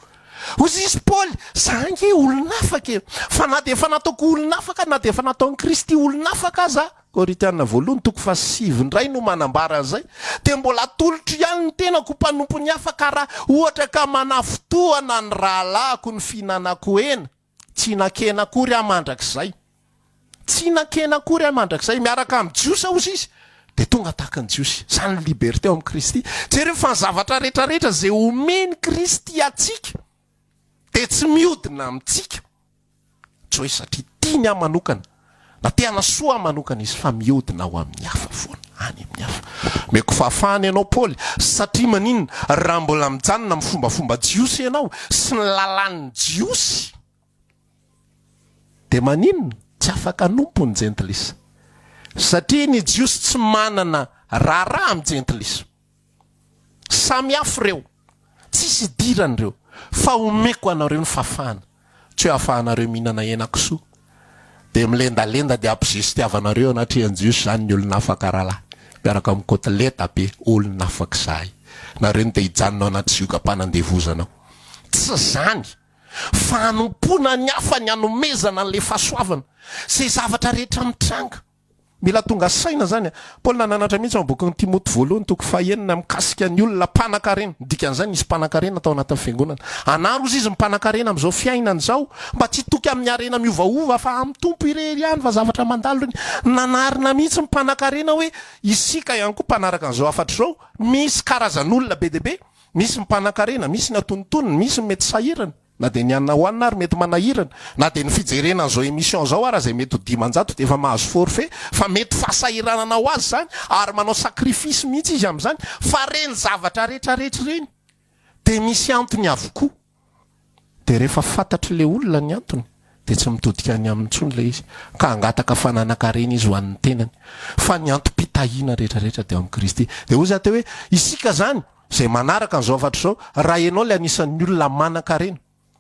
Hozy izy Paoly, za nge olonafaka fa na dia efa nataoko olonafaka, na dia efa nataon'i Kristy olonafaka za. Korinthiana 2:7 ndray no manambara an'izay. Dia mbola atolotro ihany ny tenako mpanompo ny hafa ka raha ohatra ka manafotoana ny rahalahiko ny fihinanako hena, tsy nakena akory aho mandrakizay. Tsy nakena akory aho mandrakizay. Miaraka amin'ny jiosy hozy izy dia tonga tahaka ny jiosy. Zany liberté ao amin'ny Kristy. Jereo fa ny zavatra rehetrarehetra izay omeny Kristy atsika dia tsy mihodina amintsika. Tsy hoe satria tiany aho manokana na tiana soa aho manokana izy, fa mihodina ao amin'ny hafa foana, any amin'ny hafa. Meko fahafahana ianao Paoly, satria maninona? Raha mbola mijanona amin'ny fombafomba jiosy ianao sy ny lalan'ny jiosy dia maninona? Tsy afaka nompo ny jentilisa. Satria ny jiosy tsy manana raharaha amin'ny jentilisa. Samy hafa reo, tsisy idirany reo, fa omeko anareo ny fahafahana. Tsy hoe ahafahanareo mihinana henan-kisoa dia milendalenda dia ampizesitiavanareo anatrehan'ny jiosy zany ny olonafaka rahalahy. Miaraka amin'ny kotleta be olonafaka zahay. Nareo ny dia hijanona anaty zioka-panandevozanao. Tsy zany. Fa hanompoana ny hafa ny hanomezana an'le fahasoavana. Zay zavatra rehetra mitranga. Mila tonga saina zany. Paoly nananatra mihitsy amin'ny bokin'ny Timoty 2:9 mikasika ny olona mpanan-karena. Dikan'izany nisy mpanan-karena atao anatin'ny fiangonana. Anaro izy mpanan-karena amin'izao fiainana izao mba tsy toky amin'ny arena miovaova fa amin'ny tompo irery ihany fa zavatra mandalo reny. Nanarina mihitsy ny mpanan-karena hoe isika ihany koa mpanaraka an'izao afatra izao. Misy karazan'olona be dia be. Misy mpanan-karena, misy ny atonontonony, misy ny mety sahirana. Na dia ny anona hoanina ary mety manahirana, na dia ny fijerena an'izao émission zao ary izay mety ho 500 dia efa mahazo forfait, fa mety fahasahiranana ho azy zany ary manao sakrifisy mihitsy izy amin'izany. Fa reny zavatra rehetrarehetra reny dia misy antony avokoa. Dia rehefa fantatry le olona ny antony dia tsy mitodika any amin'ny ntsony le izy, ka angataka fananan-karena izy ho an'ny tenany. Fa ny antom-pitahiana rehetrarehetra dia amin'ny Kristy. Dia hoy zate hoe isika zany izay manaraka an'izao afatra izao, raha ianao le anisan'ny olona manan-karena,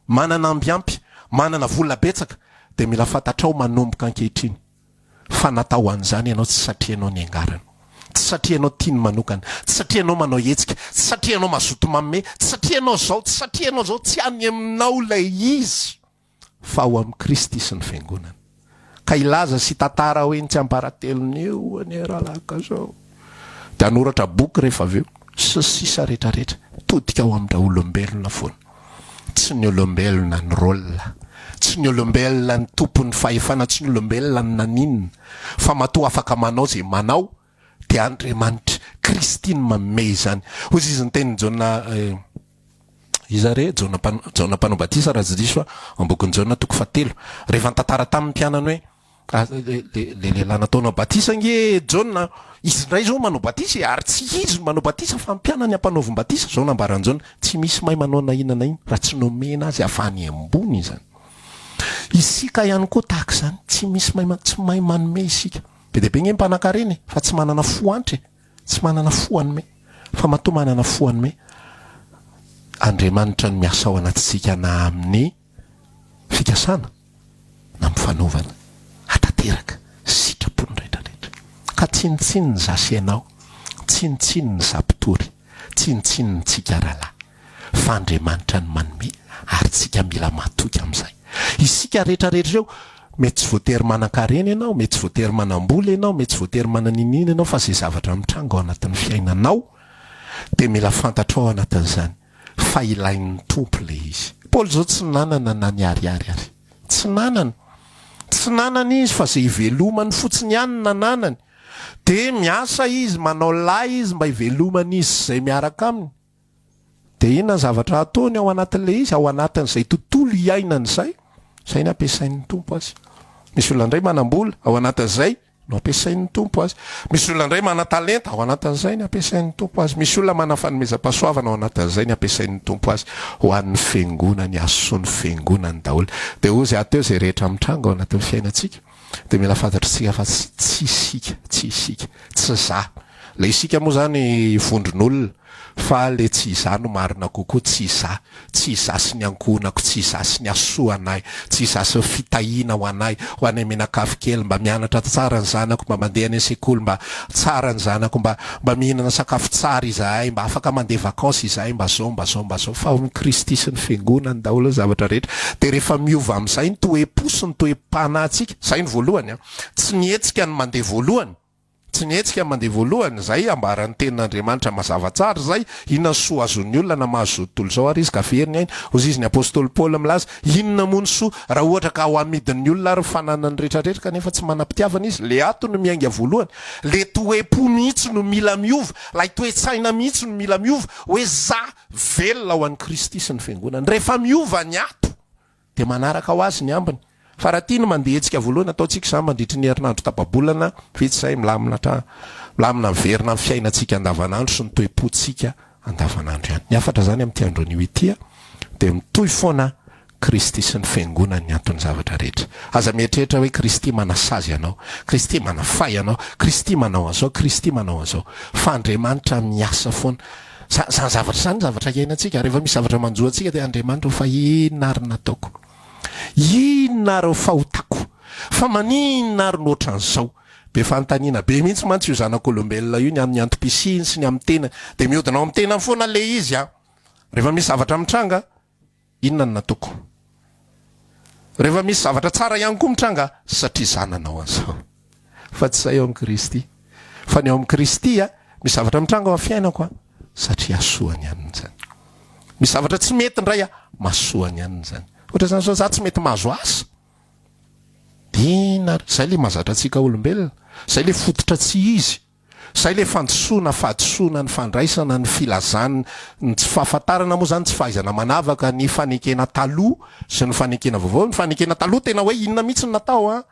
manana ambiampy, manana vola betsaka, dia mila fantatrao manomboka ankehitriny fa natao an'izany ianao tsy satria ianao ny angarana, tsy satria ianao tiany manokana, tsy satria ianao manao hetsika, tsy satria ianao mazoto manome, tsy satria ianao zao, tsy satria ianao zao, tsy any aminao ilay izy, fa ho amin'ny Kristy sy ny fiangonana. Ka ilaza sy tantara hoe ny tsy amparatelon'io any rahalaka zao dia anoratra boky rehefa avy eo sy sisa rehetrarehetra todika ao amin'ny olombelona foana. Tsy ny olombelona ny rôla tsy ny olombelona ny tompon'ny fahefana, tsy ny olombelona ny naninina fa matoa afaka manao zay manao dia Andriamanitra Kristy ny manome izany. Hozy izy ny tenin'ny Jaona izare Jaona mpanao batisa raha zidiso ambokiny Jaona toko 7 rehefa nitantara tamin'ny mpianany hoe le lehilahy nataonao batisa nge Jaona izy ndray zao manao batisa ary tsy izy manao batisa fa mpianany ampanaoviny batisa zao nambaran'ny Jaona tsy misy mahay manao na inana iny raha tsy nomena azy avany ambony izany. Isika ihany koa tahaka izany tsy misy tsy mahay manome isika be dia be nge mpanankareny fa tsy manana fo antre tsy manana fo anome fa matoa manana fo anome. Andriamanitra no miasa ao anatintsika na amin'ny fikasana na amin'ny fanaovana hatateraka sitrapony rehetrarehetra ka tsinitsiny ny zasy ianao, tsinitsiny ny zapitory, tsinitsiny ny tsikaralahy fa Andriamanitra no manome ary tsika mila matoky amin'izay. Isika rehetrarehetra eo mety tsy voatery manan-karena ianao, mety tsy voatery manam-bola ianao, mety tsy voatery mananinina ianao fa zay zavatra mitranga ao anatin'ny fiainanao dia mila fantatrao anatin'izany fa ilain'ny tompo le izy. Paoly zao tsy nanana na ny ariary tsy nanana izy fa zay ivelomany fotsiny ihany nananany dia miasa izy manao lay izy mba ivelomany izy zay miaraka aminy dia inona zavatra ataony ao anatin'le izy ao anatin'izay tontolo iainany zay ny ampiasain'ny tompo azy. Misy olona indray manam-bola ao anatin'izay no ampiasain'ny tompo azy. Misy olona indray mana-talenta ao anatin'izay ny ampiasain'ny tompo azy. Misy olona mana-fanomezam-pahasoavana ao anatin'izay ny ampiasain'ny tompo azy ho an'ny fiangonany asoany fiangonany daholo. Dia hoy ateo zay rehetra mitranga ao anatin'ny fiainantsika dia mila fantatritsika fa tsy isika tsy za le isika moa zany vondron'olona fa le tsy iza no marina kokoa tsy iza sy ny ankonako, tsy iza sy ny asoa anay, tsy iza sy fitahiana ho anay menakafo kely mba mianatra tsara ny zanako, mba mandeha any sekoly mba tsara ny zanako, mba mihinana sakafo tsara izahay, mba afaka mandeha vakansy izahay, mba zao fa amin'ny Kristy sy ny fiangonany daholo zavatra rehetra. Dia rehefa miova amin'izay ny toe-po sy ny toe-panahintsika, zay ny voalohany tsy nietsika ny mandeha voalohany, tsy nietsika mandeha voalohany zay ambaran'ny tenin'Andriamanitra mazava tsara zay inona soa azon'ny olona na mahazo tontolo zao ary izy ka veriny ainy ozy izy ny apôstôly Paoly milaza inona moa ny soa raha ohatra ka ho amidin'ny olona ary fananany rehetrarehetra kanefa tsy manam-pitiavana izy. Le ato no miainga voalohany, le toe-po mihitsy no mila miova, lay toe-tsaina mihitsy no mila miova hoe za velona ho an'ny Kristy sy ny fiangonany. Rehefa miova ny ato dia manaraka ho azy ny ambiny. Fa raha tia no mandeha etsika voalohany ataontsika izany mandritry ny herinandro tapabolana vitsy izay milamina miverina amin'ny fiainantsika andavanandro sy ny toe-pontsika andavanandro ihany. Ny afatra zany amin'ity andro anio ity dia mitohy foana Kristy sy ny fiangonany ny antony zavatra rehetra. Aza mieritreritra hoe Kristy manasazy ianao, Kristy manafay ianao, Kristy manao an'izao, Kristy manao an'izao, fa Andriamanitra miasa foana. Zany zavatra iainantsika. Rehefa misy zavatra manjoantsika dia Andriamanitra fa inona ary nataoko, inona ary fahotako, fa maninona ary nohatran'izao. Be fanontaniana be mihitsy mantsy io zanak'olombelona io ny amin'ny antom-pisiny sy ny amin'ny tena dia mihodina ao amin'ny tena foana le izy rehefa misy zavatra mitranga inona ny nataoko, rehefa misy zavatra tsara ihany koa mitranga satria zananao an'izao. Fa tsy izay ao amin'ny Kristy, fa ny ao amin'ny Kristy misy zavatra mitranga ao amin'ny fiainako satria asoany ihany zany. Misy zavatra tsy mety ndray masoany ihany zany. Ohatra zany zao za tsy mety mahazo asa dina zay le mahazatra antsika olombelona, zay le fototra tsy izy, zay le fandosoana fahadosoana ny fandraisana ny filazana ny tsy fahafantarana moa zany tsy fahaizana manavaka ny fanekena taloha sy ny fanekena vaovao. Ny fanekena taloha tena hoe inona mihitsy ny natao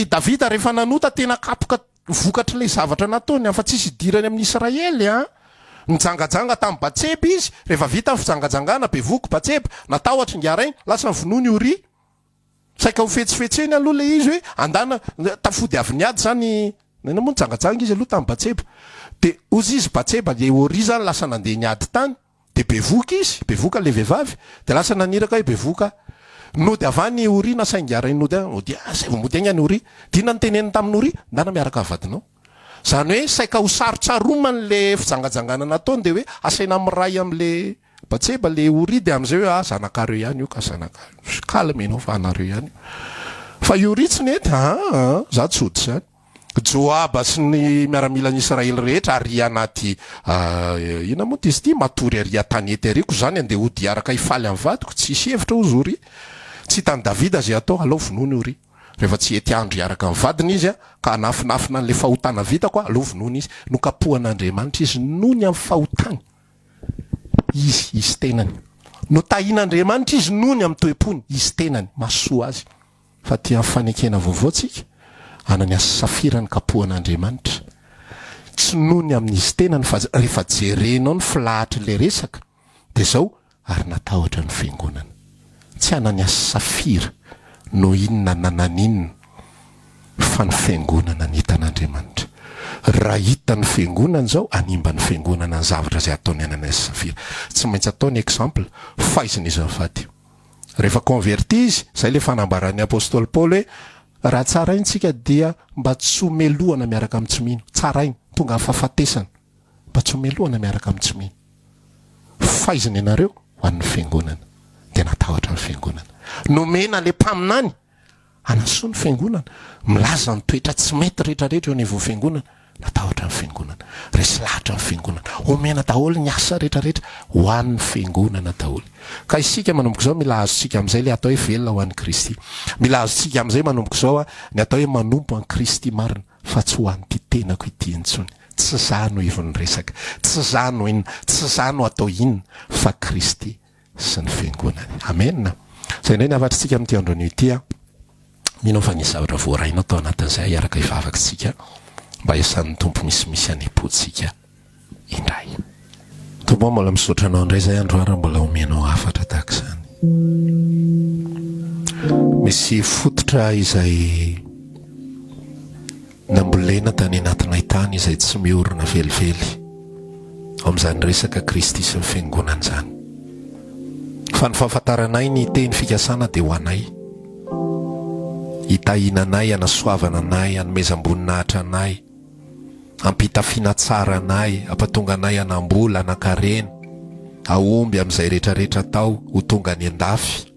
Davida rehefa nanota tena kapoka vokatra le zavatra nataony fa tsisy idirany amin'ny Israely nijangajanga tamin'ny Batseba izy, rehefa vita ny fijangajangana be voko Batseba natao atringarainy lasa vonoiny Uri, saika ho fetsifetseny aloha le izy hoe andana tafody avy niady zany nena moa nijangajanga izy aloha tamin'ny Batseba. Dia ozy izy Batseba le Uri zany lasa nandeha niady tany dia be voka izy, be voka le vehivavy dia lasa naniraka hoe be voka nody avany Uri na saingarainy nody zay vao mody agny any Uri dina ny teneniny tamin'ny Uri ndana miaraka vadinao. Zany hoe saika ho sarotsaromany le fijangajangana nataony dia hoe asaina miray amin'le Batseba le Uri dia amin'izay hoe zanakareo ihany io ka zanakareo kalme ianao fa anareo ihany. Fa Uri tsy nety za tsody zany. Joaba sy ny miaramilan'ny Israely rehetra ary anaty ina moa izy ity matory ary tanety ariko zany andeha hody araka hifaly amin'ny vadiko tsisy hevitra ozy Uri tsy hitany davida zay atao alao vonoiny io ry rehefa tsy ety andro iaraka amin'ny vadiny izy a ka anafinafina n'le fahotana vita koa alao vonoiny izy no kapohan'andriamanitra izy noho ny amin'ny fahotany izy tenany no tahian'andriamanitra izy noho ny amin'ny toe-pony izy tenany masoa azy fa ty amin'ny fanekena vaovao tsika anany asa safira ny kapohan'andriamanitra tsy noho ny amin'izy tenany fa rehefa jerenao ny filahatra le resaka de zao ary natahotra ny fiangonana tsy anany asa safira no inona nananinina fa ny fiangonana ny hitan'andriamanitra raha hita ny fiangonana zao animba ny fiangonana ny zavatra zay ataony anany asa safira tsy maintsy ataony exemple faizina izy mivady rehefa converti izy zay le fanambaran'ny apôstôly Paoly hoe raha tsaraintsika dia mba tsy homelohana miaraka amin'ny tsomino tsarainy tonga amin'ny fahafatesana mba tsy homelohana miaraka amin'ny tsomino faizina ianareo ho an'ny fiangonana de natahotra ny fiangonana nomena le mpaminany anasoa ny fiangonana milaza ny toetra tsy mety rehetrarehetra eo anivon'ny fiangonana natahotra ny fiangonana resy lahatra ny fiangonana omena daholo ny asa rehetrarehetra ho an'ny fiangonana daholo ka isika manomboka zao mila azontsika amin'izay le atao hoe velona ho an'ny Kristy mila azontsika amin'izay manomboka zao a ny atao hoe manompo an'i Kristy marina fa tsy ho an'ity tenako ity intsony tsy za no ivon'ny resaka tsy za no inona tsy za no atao inona fa Kristy sy ny fiangonany amen zay indray ny avatritsika amin'ity andron'io ity a mino fa nisy zavatra voaraina atao anatin'izay iaraka ivavakatsika mba iasan'ny tompo misimisy anepotsika indray tompo mbola misaotra anao indray zay androara mbola omenao afatra tahaka izany misy fototra izay nambolena tany anatinay tany izay tsy miorina velively ao amin'izany resaka Kristy sy ny fiangonana zany fa ny fahafantaranay ny teny fikasana de ho anay hitahinanay anasoavana anay anomezam-boninahitra anay ampitafiana tsara anay ampatonga anay anambola anakarena aomby amin'izay rehetrarehetra tao ho tonga ny andafy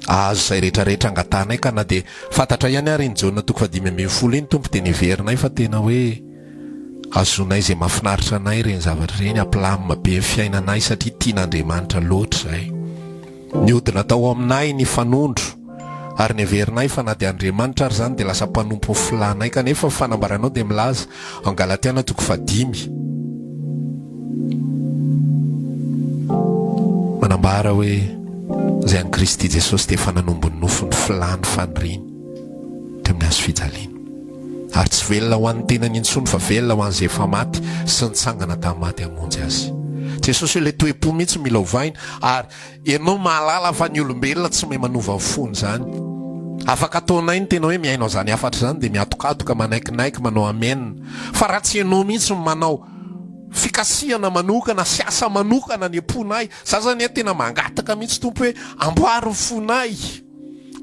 azo zay rehetrarehetra angatanay ka na de fantatra ihany ary ny jaona toko 5:10 iny tompo teny iverinay fa tena hoe azonay zay mahafinaritra anay reny zavatra reny aplamina be fiainanay satria tian'Andriamanitra loatra zay niodina tao aminay ny fanondro ary ny averinay fa na de Andriamanitra ary zany de lasa mpanompo ny filanay kanefa fanambaranao de milaza ao Galatiana toko 5 manambara hoe zay an Kristy Jesosy de fananombo'ny nofo ny filany faniriny de amin'ny hazo fijaliana ary tsy velona ho an'ny tenany intsony fa velona ho an'izay efa maty sy nitsangana tamin'ny maty hamonjy azy Jesosy hoe le toe-po mihitsy mila ovaina ary ianao mahalala fa ny olombelona tsy mahay manova ny fony zany afaka ataonay ny tena hoe miainao zany afatra zany de miatokatoka manaikinaiky manao amenina fa raha tsy ianao mihitsy manao fikasihana manokana sy asa manokana ny amponay za zany tena mangataka mihitsy tompo hoe amboary ny fonay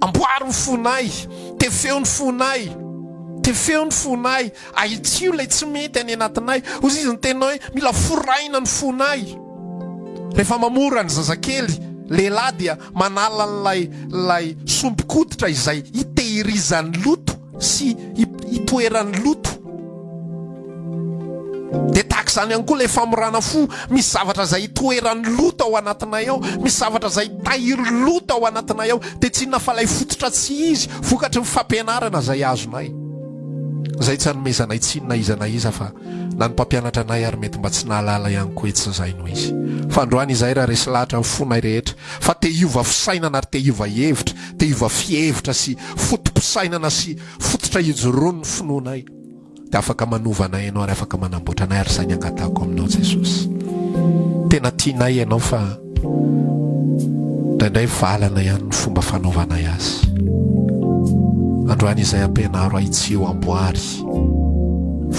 amboary ny fonay tefeo ny fonay tefeo ny fonay ahitsio lay tsy mety any anatinay ozy izy ny tena hoe mila foraina ny fonay rehefa mamora ny zazakely lehilahy dia manala n'lay sompikototra izay hitehirizan'ny loto sy hitoeran'ny loto de tahaka zany ihany koa le famorana fo misy zavatra zay hitoeran'ny loto ao anatinay ao misy zavatra zay hitahiry loto ao anatinay ao de tsy inona fa lay fototra tsy izy vokatry ny fampianarana zay azonay zay tsy hanomezanay tsinona iza na iza fa na ny mpampianatra anay ary mety mba tsy nahalala ihany koa etsy zay no izy fa androany izay raha resy lahatra ny fonay rehetra fa te hiova fisainana ary te hiova hevitra te hiova fihevitra sy fotom-pisainana sy fototra hijoroany ny finoanay de afaka manovanay ianao ary afaka manamboatra anay ary zany angatako aminao Jesosy tena tianay ianao fa indraindray valana ihany ny fomba fanaovanay azy androany izay ampianaro ahitsio amboary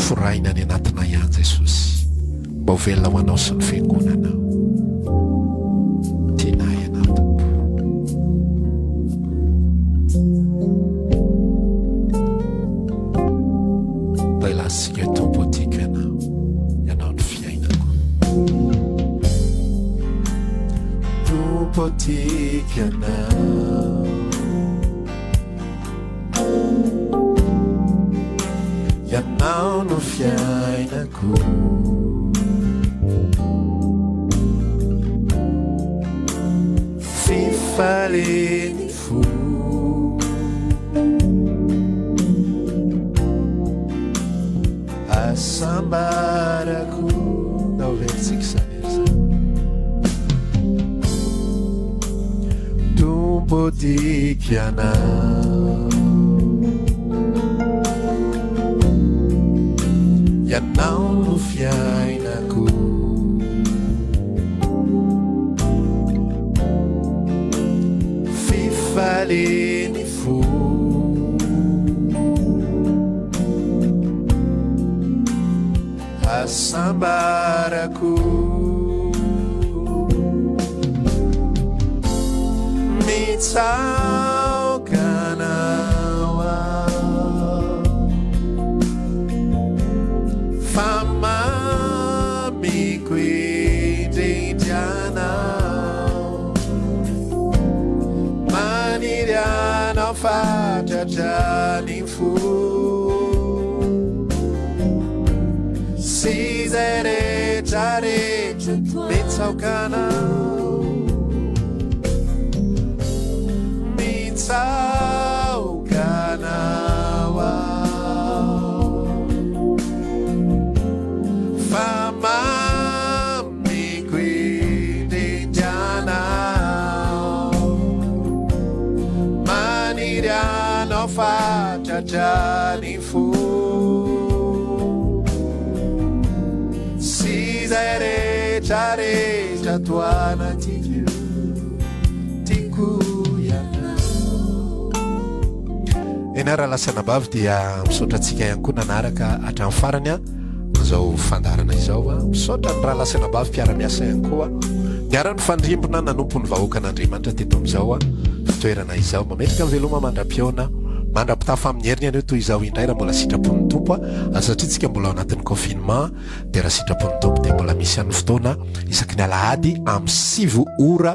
foraina ny anatinay ihany Jesosy mba ho velona ho anao sy ny fiangonanao tianay ianao tompo mba ilansika tompo tiako ianao ny fiainako tompo tiako ianao ianao no fiainako fifaleny fo asambarako naoveritsika saneza tombotikiana ianao no fiainako fifaleny fo asambarako mitsaokanawa famamiko indrindianao manirianao fatratrany fo si zay rehetrarehetra mitsaokanao mitsaokanao famamiko indrindianao manirianao fatratrany fo si zay rehetrarehetra toana tikio tiko enara lasana bavy dia misaotra antsika ihany koa nanaraka hatramin'ny farany a zao fandarana izao a misaotra ny raha lasana bavy mpiara-miasa ihany koa miara ny fandrimbona nanompo ny vahoaka an'andriamanitra teto amin'izao a fitoerana izao mametraka ny veloma mandra-piona mandra-pitafa amin'ny heriny anio toy izao indray raha mbola sitrapon'ny tompo a satria tsika mbola ao anatin'ny confinement dia raha sitrapon'ny tompo dia mbola misy an'ny fotoana isaky ny alahady amin'ny 6 ora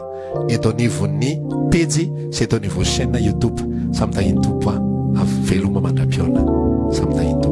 eto anivon'ny pejy sy eto anivon'ny chaîne YouTube samydahiny tompo a veloma mandra-piona samydahiny